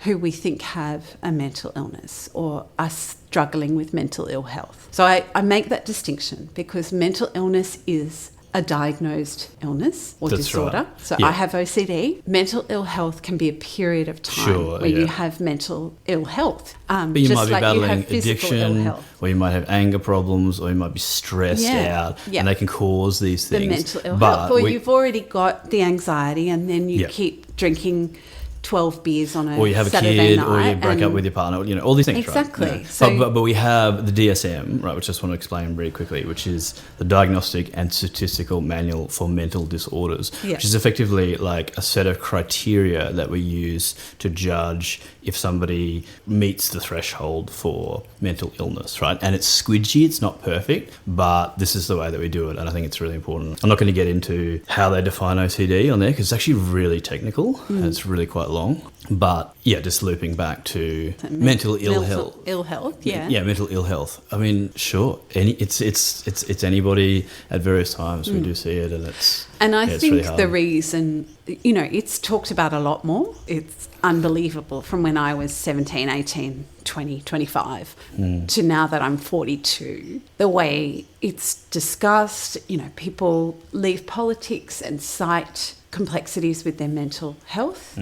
who we think have a mental illness or are struggling with mental ill health. So I make that distinction because mental illness is a diagnosed illness or disorder. Right. So I have OCD. Mental ill health can be a period of time where you have mental ill health. But you might be battling addiction, or you might have anger problems, or you might be stressed out, and they can cause these things. The mental ill health. Or you've already got the anxiety and then you keep drinking 12 beers on a Saturday night. Or you have a kid, or you break up with your partner, you know, all these things, exactly. Right? So, but we have the DSM, right, which I just want to explain really quickly, which is the Diagnostic and Statistical Manual for Mental Disorders, which is effectively like a set of criteria that we use to judge if somebody meets the threshold for mental illness, right? And it's squidgy, it's not perfect, but this is the way that we do it, and I think it's really important. I'm not going to get into how they define OCD on there because it's actually really technical and it's really quite long. But yeah, just looping back to mental ill health. Ill health, yeah. Yeah, mental ill health. I mean, sure, it's anybody at various times. We do see it, and I it's think really hard. the reason, it's talked about a lot more. It's unbelievable from when I was 17, 18, 20, 25 to now that I'm 42. The way it's discussed, people leave politics and cite complexities with their mental health.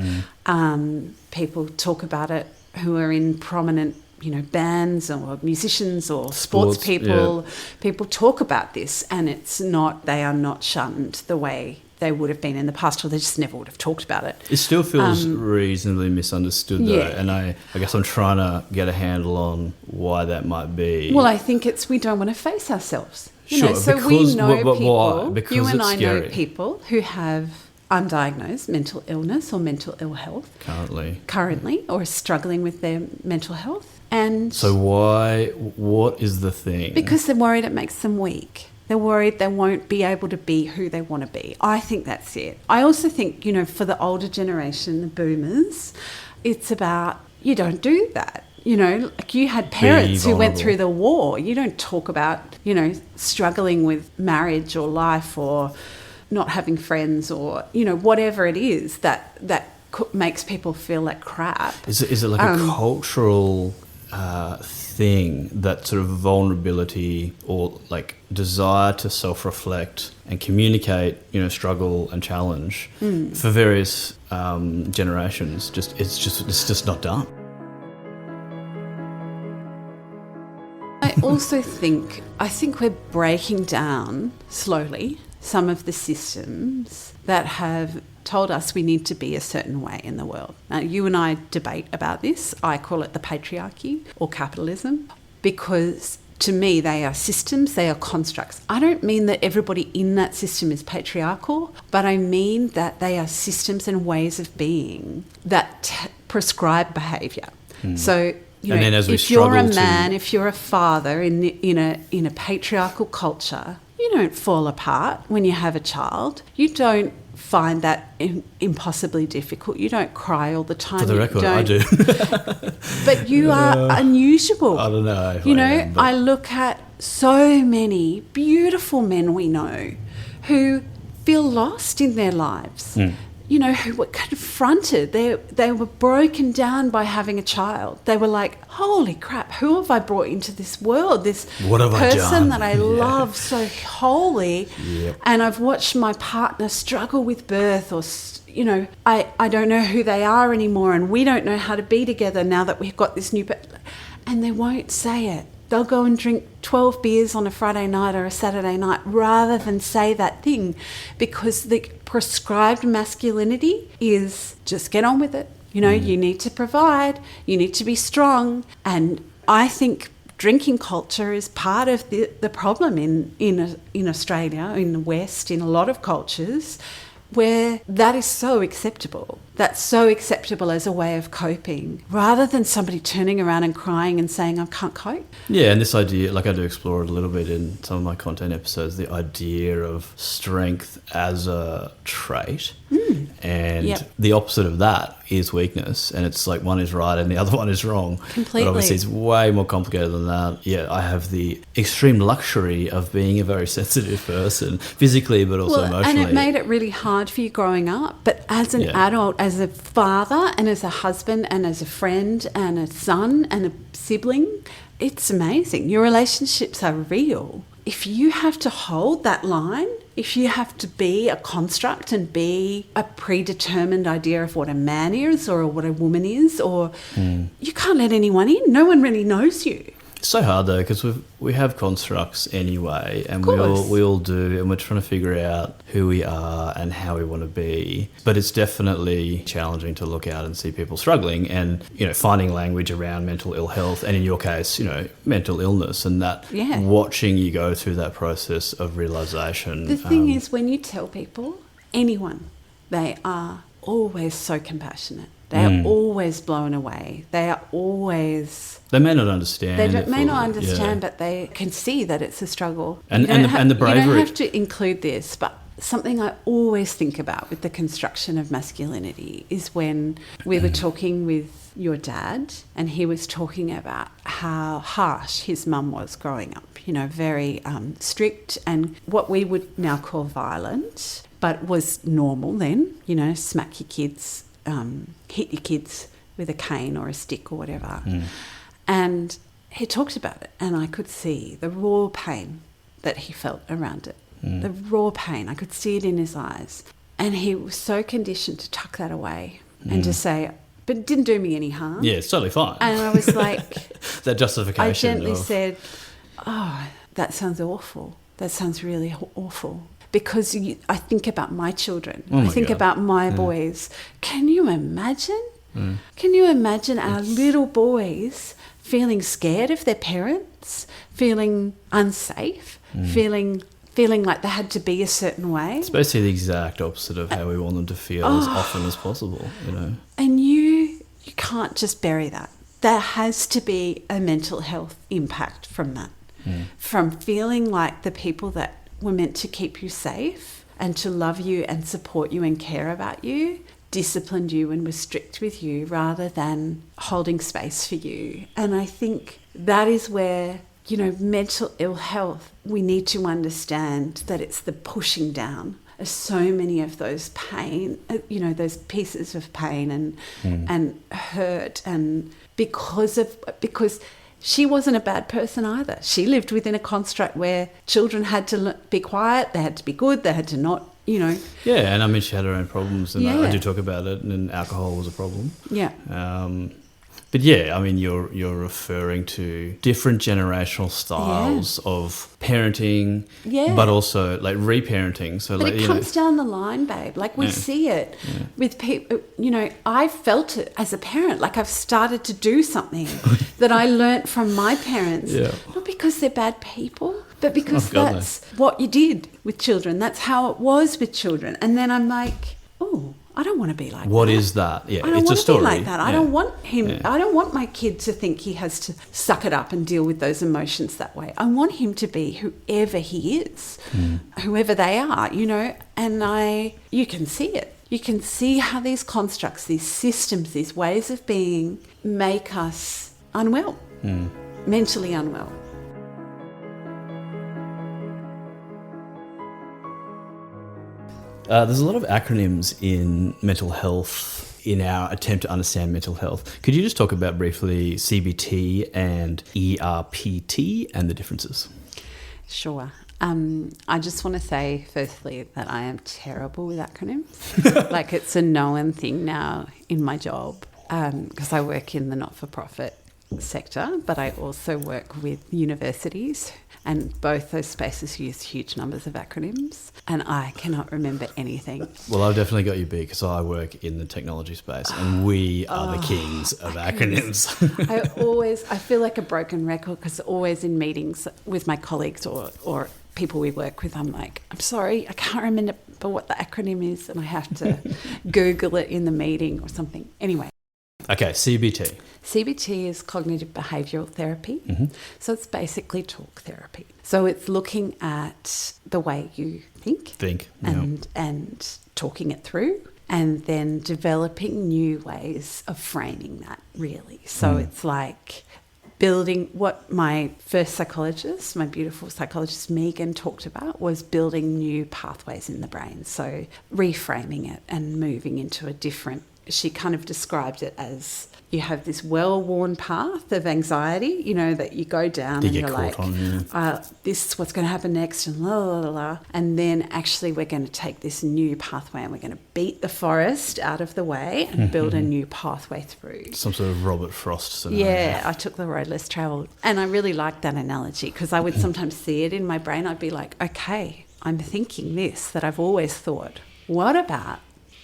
People talk about it who are in prominent, bands or musicians or sports people. Yeah. People talk about this, and they are not shunned the way they would have been in the past, or they just never would have talked about it. It still feels reasonably misunderstood, though, yeah. and I guess I'm trying to get a handle on why that might be. Well, I think we don't want to face ourselves. Sure, so we know people. Why? Because you and it's I scary. know people who have undiagnosed mental illness or mental ill health currently, or are struggling with their mental health. And so what is the thing? Because they're worried it makes them weak. They're worried they won't be able to be who they want to be. I think that's it. I also think, for the older generation, the boomers, it's about, you don't do that. Like you had parents who went through the war. You don't talk about, struggling with marriage or life or not having friends or, whatever it is that makes people feel like crap. Is it like a cultural thing, that sort of vulnerability or like desire to self-reflect and communicate, struggle and challenge for various generations? It's just not done. I also think we're breaking down slowly some of the systems that have told us we need to be a certain way in the world. Now, you and I debate about this. I call it the patriarchy or capitalism, because to me they are systems, they are constructs. I don't mean that everybody in that system is patriarchal, but I mean that they are systems and ways of being that prescribe behaviour. So, if you're a man, if you're a father in a patriarchal culture, you don't fall apart when you have a child. You don't find that impossibly difficult. You don't cry all the time. For the record, I do. But you are unusual. I don't know. I look at so many beautiful men we know who feel lost in their lives. Who were confronted. They were broken down by having a child. They were like, holy crap, who have I brought into this world? This person that I love so wholly. Yep. And I've watched my partner struggle with birth, or, I don't know who they are anymore, and we don't know how to be together now that we've got this new... And they won't say it. They'll go and drink 12 beers on a Friday night or a Saturday night rather than say that thing, because the prescribed masculinity is just get on with it. You need to provide, you need to be strong. And I think drinking culture is part of the problem in Australia, in the West, in a lot of cultures, where that is so acceptable. That's so acceptable as a way of coping, rather than somebody turning around and crying and saying, I can't cope. Yeah, and this idea, like I do explore it a little bit in some of my content episodes, the idea of strength as a trait. And the opposite of that is weakness. And it's like one is right and the other one is wrong. Completely. But obviously it's way more complicated than that. Yeah, I have the extreme luxury of being a very sensitive person, physically but also emotionally. And it made it really hard for you growing up. But as an adult, as a father and as a husband and as a friend and a son and a sibling, it's amazing. Your relationships are real. If you have to hold that line, if you have to be a construct and be a predetermined idea of what a man is or what a woman is, or you can't let anyone in. No one really knows you. It's so hard though, because we have constructs anyway, and we all do, and we're trying to figure out who we are and how we want to be. But it's definitely challenging to look out and see people struggling, and finding language around mental ill health, and in your case, mental illness, and that watching you go through that process of realization. The thing is, when you tell people, anyone, they are always so compassionate. They are always blown away. They are always... They may not understand. They may not understand, but they can see that it's a struggle. And the bravery. You don't have to include this, but something I always think about with the construction of masculinity is when we were talking with your dad and he was talking about how harsh his mum was growing up, very strict and what we would now call violent, but was normal then, smack your kids, hit your kids with a cane or a stick or whatever. And he talked about it and I could see the raw pain that he felt around it. The raw pain. I could see it in his eyes. And he was so conditioned to tuck that away and to say, but it didn't do me any harm. Yeah, it's totally fine. And I was like... that justification. I gently said, oh, that sounds awful. That sounds really awful. Because I think about my children. I think about my boys. Can you imagine? Can you imagine our little boys feeling scared of their parents, feeling unsafe, feeling like they had to be a certain way? It's basically the exact opposite of how we want them to feel as often as possible, And you can't just bury that. There has to be a mental health impact from that, from feeling like the people that were meant to keep you safe and to love you and support you and care about you disciplined you and were strict with you rather than holding space for you. And I think that is where, mental ill health, we need to understand that it's the pushing down of so many of those pain, those pieces of pain and hurt, and because she wasn't a bad person either. She lived within a construct where children had to be quiet, they had to be good, they had to not, Yeah, and I mean, she had her own problems, and I do talk about it, and alcohol was a problem. Yeah. But yeah, I mean, you're referring to different generational styles of parenting, but also like reparenting. So, but it comes down the line, babe. Like we see it with people. I felt it as a parent. Like I've started to do something that I learnt from my parents, not because they're bad people, but because that's what you did with children. That's how it was with children. And then I'm like, oh, I don't want to be like that. What is that? Yeah, I don't it's want a story. To be like that. I don't want him. I don't want my kid to think he has to suck it up and deal with those emotions that way. I want him to be whoever he is, whoever they are, and you can see it. You can see how these constructs, these systems, these ways of being make us unwell, mentally unwell. There's a lot of acronyms in mental health in our attempt to understand mental health. Could you just talk about briefly CBT and ERPT and the differences? Sure. I just want to say, firstly, that I am terrible with acronyms. Like it's a known thing now in my job because I work in the not-for-profit sector, but I also work with universities, and both those spaces use huge numbers of acronyms, and I cannot remember anything. Well, I've definitely got you beat because I work in the technology space, and we are the kings of acronyms. I feel like a broken record because always in meetings with my colleagues or people we work with, I'm like, I'm sorry, I can't remember what the acronym is, and I have to Google it in the meeting or something. Anyway. Okay, CBT. CBT is cognitive behavioural therapy. So it's basically talk therapy. So it's looking at the way you think and talking it through, and then developing new ways of framing that, really. So it's like building what my first psychologist, my beautiful psychologist Megan, talked about was building new pathways in the brain. So reframing it and moving into a different, she kind of described it as you have this well-worn path of anxiety, that you go down and you're like, this is what's going to happen next, and la, la, la, la. And then actually we're going to take this new pathway and we're going to beat the forest out of the way and build a new pathway through. Some sort of Robert Frost scenario. Yeah, I took the road less travelled. And I really liked that analogy because I would sometimes see it in my brain. I'd be like, okay, I'm thinking this that I've always thought. What about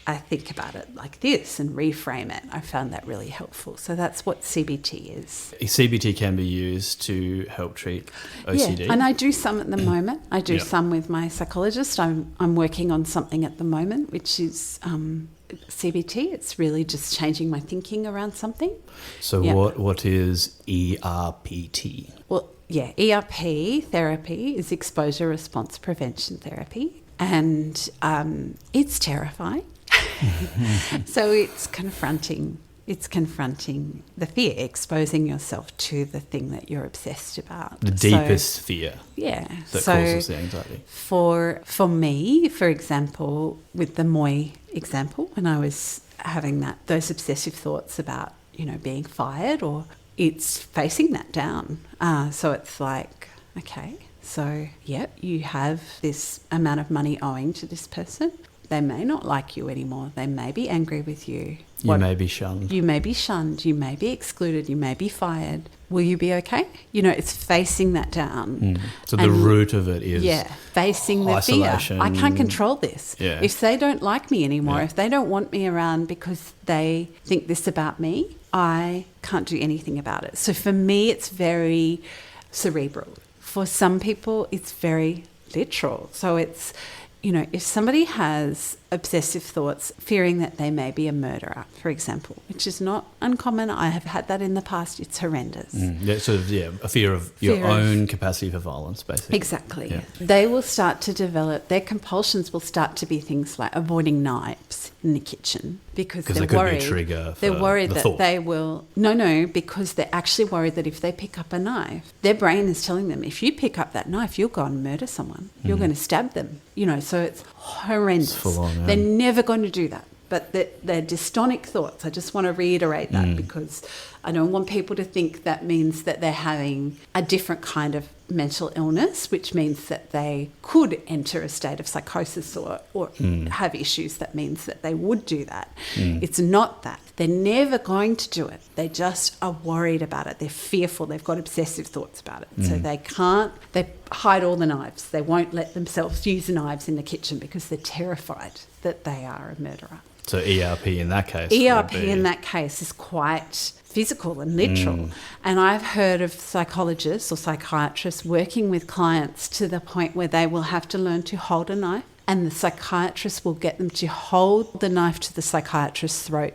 I think about it like this and reframe it? I found that really helpful. So that's what CBT is. CBT can be used to help treat OCD. Yeah, and I do some at the moment. I do some with my psychologist. I'm working on something at the moment, which is CBT. It's really just changing my thinking around something. So what is ERPT? Well, ERP therapy is exposure response prevention therapy. And it's terrifying. So it's confronting the fear, exposing yourself to the thing that you're obsessed about. The deepest fear. Yeah. That causes the anxiety. For me, for example, with the Moi example, when I was having those obsessive thoughts about, being fired, or it's facing that down. So it's like, okay, so, you have this amount of money owing to this person. They may not like you anymore. They may be angry with you. You may be shunned. You may be shunned. You may be excluded. You may be fired. Will you be okay? It's facing that down. So the root of it is facing the isolation. fear. I can't control this. Yeah. If they don't like me anymore, if they don't want me around because they think this about me, I can't do anything about it. So for me, it's very cerebral. For some people, it's very literal. So it's, if somebody has obsessive thoughts, fearing that they may be a murderer, for example, which is not uncommon. I have had that in the past. It's horrendous. A fear of your own capacity for violence, basically. Exactly. Yeah. They will start to develop, their compulsions will start to be things like avoiding knives in the kitchen because they're worried. Be a trigger for they're worried the that thought. they will... No, because they're actually worried that if they pick up a knife, their brain is telling them, if you pick up that knife, you'll go and murder someone. You're going to stab them. So it's horrendous. It's full on, yeah. They're never going to do that. But they're dystonic thoughts. I just want to reiterate that because I don't want people to think that means that they're having a different kind of mental illness, which means that they could enter a state of psychosis or have issues that means that they would do that. It's not that. They're never going to do it. They just are worried about it. They're fearful. They've got obsessive thoughts about it. So they hide all the knives. They won't let themselves use knives in the kitchen because they're terrified that they are a murderer. So ERP in that case. ERP in that case is quite physical and literal. And I've heard of psychologists or psychiatrists working with clients to the point where they will have to learn to hold a knife, and the psychiatrist will get them to hold the knife to the psychiatrist's throat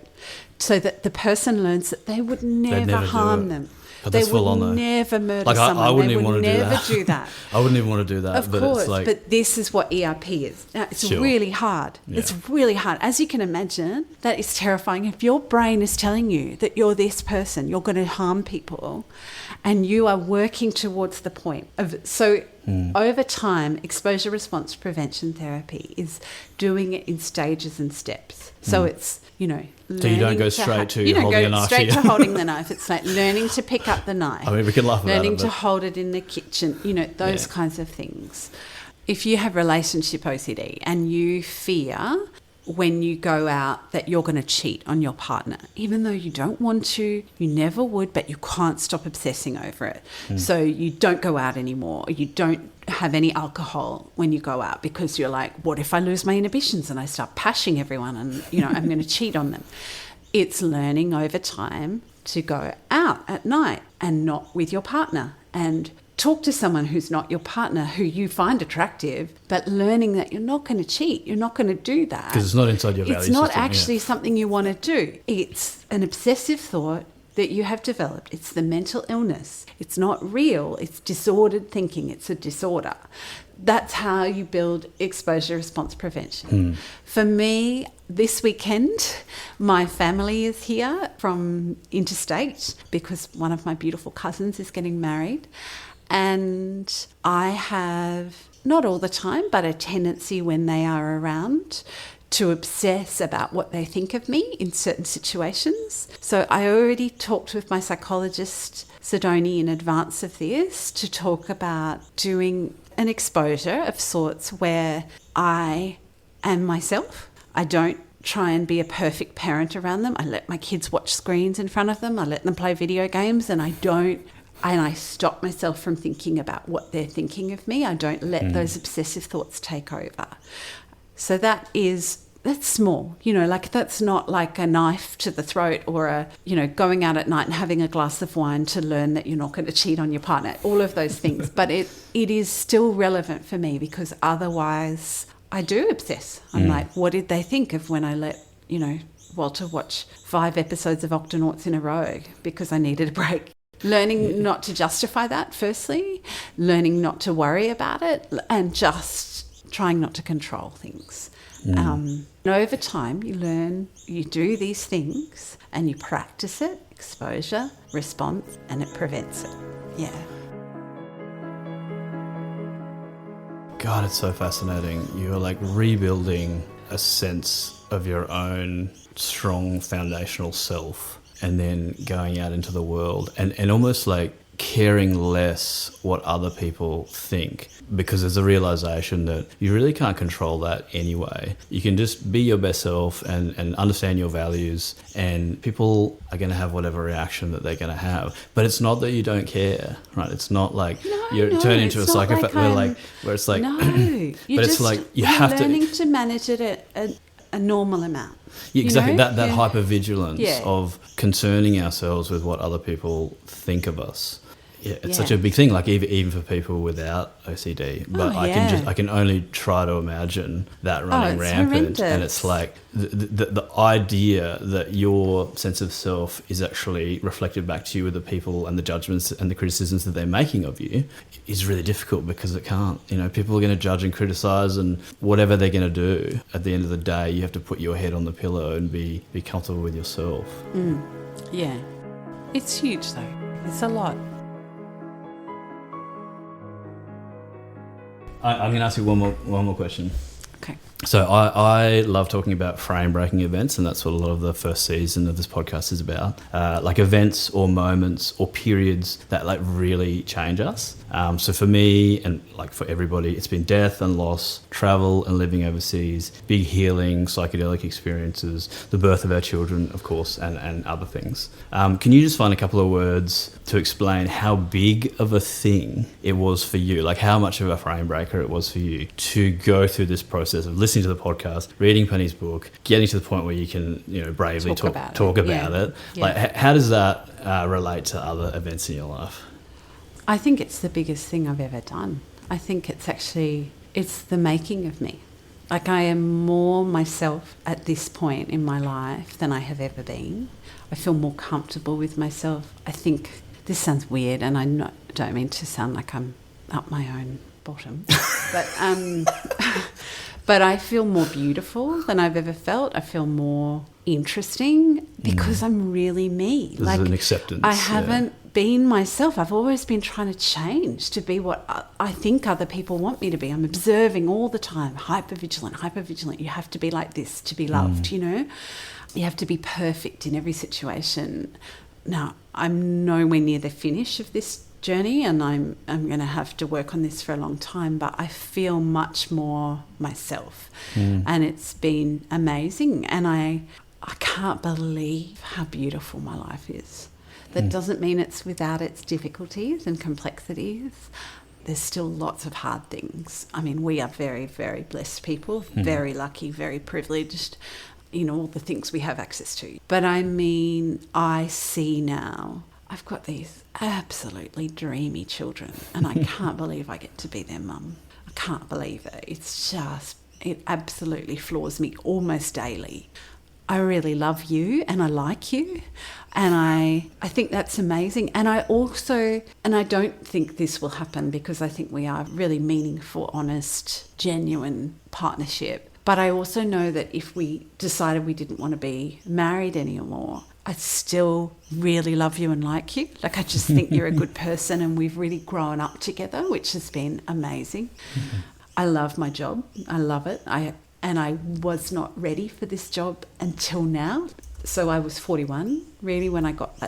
so that the person learns that they would never harm them. But they that's full on would though. never murder Like someone. I wouldn't they even would want to never do that. I wouldn't even want to do that. Of but course, it's like, but this is what ERP is. Now, it's really hard. Yeah. It's really hard. As you can imagine, that is terrifying. If your brain is telling you that you're this person, you're going to harm people, and you are working towards the point of... So over time, exposure response prevention therapy is doing it in stages and steps. So it's, so you don't go straight to holding a knife. You don't go straight to holding the knife. It's like learning to pick up the knife. I mean, we can laugh about it. Learning to hold it in the kitchen, those kinds of things. If you have relationship OCD and you fear when you go out that you're going to cheat on your partner, even though you don't want to, you never would, but you can't stop obsessing over it. So you don't go out anymore. You don't have any alcohol when you go out because you're like, what if I lose my inhibitions and I start pashing everyone and, I'm going to cheat on them? It's learning over time to go out at night and not with your partner and talk to someone who's not your partner, who you find attractive, but learning that you're not going to cheat. You're not going to do that. Because it's not inside your value system. It's not actually something you want to do. It's an obsessive thought that you have developed. It's the mental illness. It's not real. It's disordered thinking. It's a disorder. That's how you build exposure response prevention. For me, this weekend, my family is here from interstate because one of my beautiful cousins is getting married. And I have, not all the time, but a tendency when they are around to obsess about what they think of me in certain situations. So I already talked with my psychologist, Sidoni, in advance of this to talk about doing an exposure of sorts where I am myself. I don't try and be a perfect parent around them. I let my kids watch screens in front of them. I let them play video games, and I stop myself from thinking about what they're thinking of me. I don't let those obsessive thoughts take over. So that's small, that's not like a knife to the throat or going out at night and having a glass of wine to learn that you're not going to cheat on your partner, all of those things. But it is still relevant for me because otherwise I do obsess. I'm like, what did they think of when I let, Walter watch 5 episodes of Octonauts in a row because I needed a break? Learning not to justify that, firstly, learning not to worry about it, and just trying not to control things. And over time, you learn, you do these things and you practice it, exposure, response, and it prevents it. Yeah. God, it's so fascinating. You're like rebuilding a sense of your own strong foundational self and then going out into the world and almost like caring less what other people think, because there's a realization that you really can't control that anyway. You can just be your best self and understand your values, and people are going to have whatever reaction that they're going to have. But it's not that you don't care, right? It's not like you turn into a psychopath where it's like, no, but it's like you have to learning to manage it at a normal amount. Yeah, exactly. You know? That hypervigilance of concerning ourselves with what other people think of us. Yeah, it's such a big thing. Like even for people without OCD, but I can only try to imagine that running rampant. Horrendous. And it's like the idea that your sense of self is actually reflected back to you with the people and the judgments and the criticisms that they're making of you is really difficult, because it can't. You know, people are going to judge and criticize, and whatever they're going to do, at the end of the day, you have to put your head on the pillow and be comfortable with yourself. Yeah, it's huge though. It's a lot. I'm going to ask you one more question. Okay. So I love talking about frame-breaking events, and that's what a lot of the first season of this podcast is about. Like events or moments or periods that like really change us. So for me, and like for everybody, it's been death and loss, travel and living overseas, big healing, psychedelic experiences, the birth of our children, of course, and other things. Can you just find a couple of words to explain how big of a thing it was for you, like how much of a frame breaker it was for you to go through this process of listening to the podcast, reading Penny's book, getting to the point where you can, you know, bravely talk about it. Yeah. Like, how does that relate to other events in your life? I think it's the biggest thing I've ever done. I think it's the making of me. Like, I am more myself at this point in my life than I have ever been. I feel more comfortable with myself. I think this sounds weird, and I don't mean to sound like I'm up my own bottom, but I feel more beautiful than I've ever felt. I feel more interesting because I'm really me. There's an acceptance. I haven't been myself. I've always been trying to change to be what I think other people want me to be. I'm observing all the time, hypervigilant. You have to be like this to be loved, you know? You have to be perfect in every situation. Now, I'm nowhere near the finish of this journey, and I'm going to have to work on this for a long time, but I feel much more myself, and it's been amazing, and I can't believe how beautiful my life is. That doesn't mean it's without its difficulties and complexities. There's still lots of hard things. I mean, we are very, very blessed people, very lucky, very privileged, you know, all the things we have access to. But I mean, I see now I've got these absolutely dreamy children, and I can't believe I get to be their mum. I can't believe it. It absolutely floors me almost daily. I really love you, and I like you, and I think that's amazing. And I don't think this will happen, because I think we are really meaningful, honest, genuine partnership. But I also know that if we decided we didn't want to be married anymore, I still really love you and like you. Like, I just think you're a good person, and we've really grown up together, which has been amazing. I love my job. I love it. And I was not ready for this job until now. So I was 41, really, when I got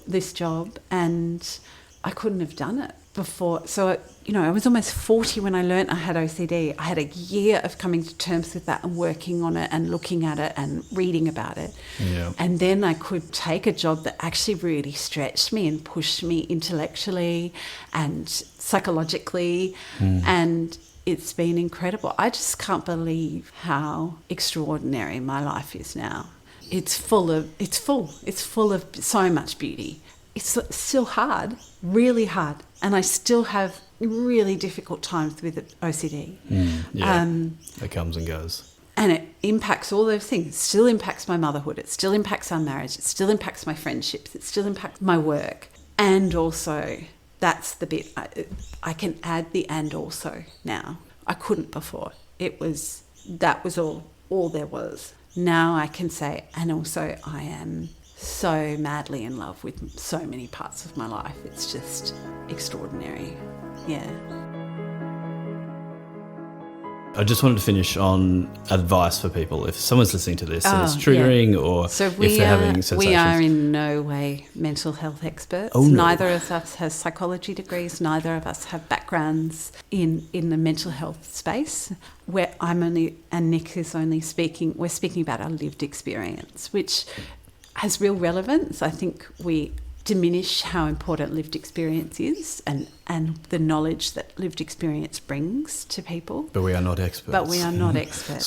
this job, and I couldn't have done it before. So, you know, I was almost 40 when I learnt I had OCD. I had a year of coming to terms with that and working on it and looking at it and reading about it. Yeah. And then I could take a job that actually really stretched me and pushed me intellectually and psychologically, and it's been incredible. I just can't believe how extraordinary my life is now. It's full of so much beauty. It's still hard, really hard, and I still have really difficult times with OCD. It comes and goes. And it impacts all those things. It still impacts my motherhood. It still impacts our marriage. It still impacts my friendships. It still impacts my work. And also, that's the bit I can add the "and also" now. I couldn't before. That was all there was. Now I can say, and also I am so madly in love with so many parts of my life. It's just extraordinary. Yeah. I just wanted to finish on advice for people. If someone's listening to this and it's triggering or if they're having sensations. We are in no way mental health experts. Oh, no. Neither of us has psychology degrees. Neither of us have backgrounds in the mental health space. Where I'm only, and Nick is only speaking, we're speaking about our lived experience, which has real relevance. I think we diminish how important lived experience is and the knowledge that lived experience brings to people. But we are not experts.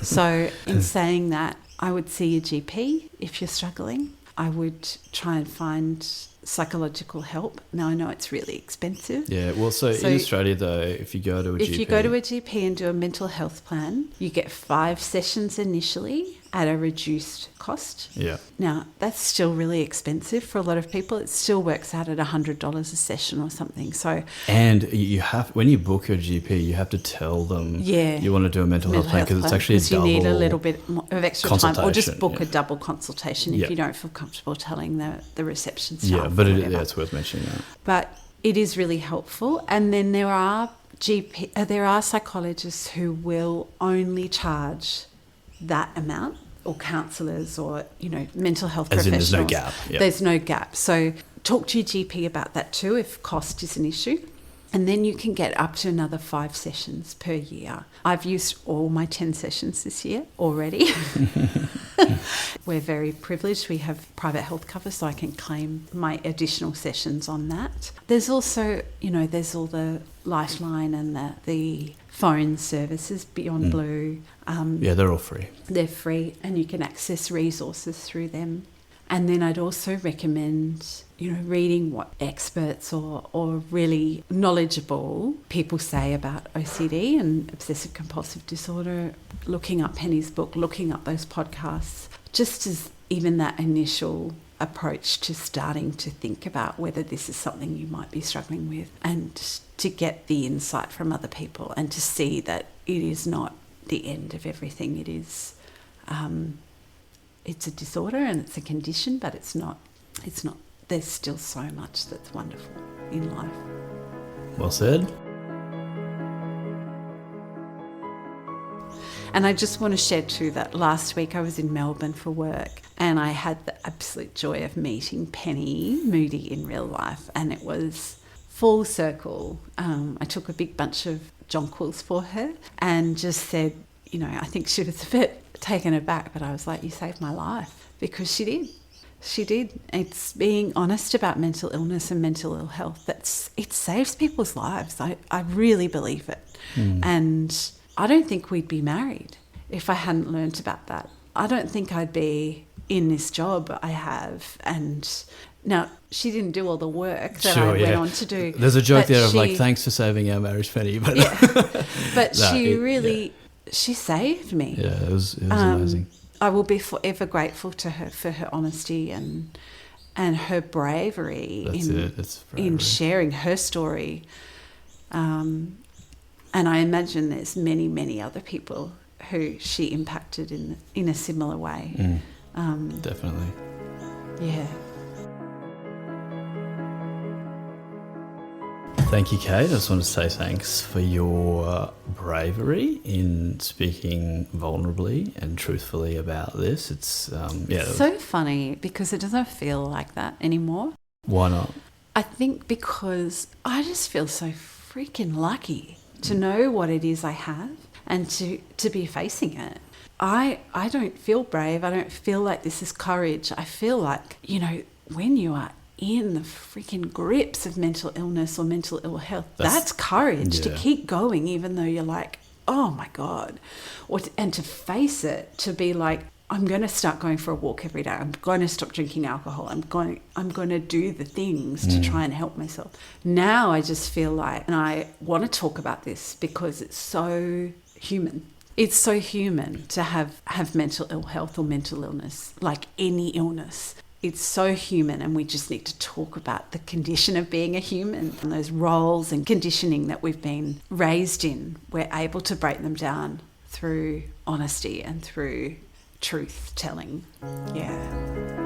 So in saying that, I would see a GP if you're struggling. I would try and find psychological help. Now, I know it's really expensive. Yeah, well, so in Australia, though, if you go to a GP... If you go to a GP and do a mental health plan, you get 5 sessions initially at a reduced cost. Yeah. Now, that's still really expensive for a lot of people. It still works out at $100 a session or something. So, and you have, when you book your GP, you have to tell them you want to do a mental health plan because it's actually a double you need a little bit of extra time, or just book a double consultation if you don't feel comfortable telling the reception staff. Yeah, but it's worth mentioning that. But it is really helpful. And then there are psychologists who will only charge that amount, or counsellors, or mental health professionals. As in there's no gap. Yep. There's no gap. So talk to your GP about that too if cost is an issue. And then you can get up to another 5 sessions per year. I've used all my 10 sessions this year already. We're very privileged. We have private health cover, so I can claim my additional sessions on that. There's also, there's all the Lifeline and the phone services, Beyond Blue. They're all free. They're free, and you can access resources through them. And then I'd also recommend, reading what experts or really knowledgeable people say about OCD and Obsessive Compulsive Disorder, looking up Penny's book, looking up those podcasts, just as even that initial approach to starting to think about whether this is something you might be struggling with, and to get the insight from other people and to see that it is not the end of everything. It is... it's a disorder and it's a condition, but it's not, there's still so much that's wonderful in life. Well said. And I just want to share too that last week I was in Melbourne for work and I had the absolute joy of meeting Penny Moodie in real life, and it was full circle. I took a big bunch of jonquils for her and just said, I think she was a bit taken aback, but I was like, you saved my life, because she did. She did. It's being honest about mental illness and mental ill health. It saves people's lives. I really believe it. And I don't think we'd be married if I hadn't learnt about that. I don't think I'd be in this job I have. And now, she didn't do all the work that I went on to do. There's a joke there of thanks for saving our marriage, Penny. But, but she saved me. Yeah, it was amazing. I will be forever grateful to her for her honesty and her bravery in sharing her story. And I imagine there's many, many other people who she impacted in a similar way. Definitely. Yeah. Thank you, Kate. I just want to say thanks for your bravery in speaking vulnerably and truthfully about this. It's so funny because it doesn't feel like that anymore. Why not? I think because I just feel so freaking lucky to know what it is I have and to be facing it. I don't feel brave. I don't feel like this is courage. I feel like, when you are in the freaking grips of mental illness or mental ill health, that's courage to keep going, even though you're like, oh my God, and to face it, to be like, I'm going to start going for a walk every day. I'm going to stop drinking alcohol. I'm going to do the things to try and help myself. Now I just feel like, and I want to talk about this because it's so human. It's so human to have mental ill health or mental illness, like any illness. it's so human, and we just need to talk about the condition of being a human and those roles and conditioning that we've been raised in. We're able to break them down through honesty and through truth telling. Yeah.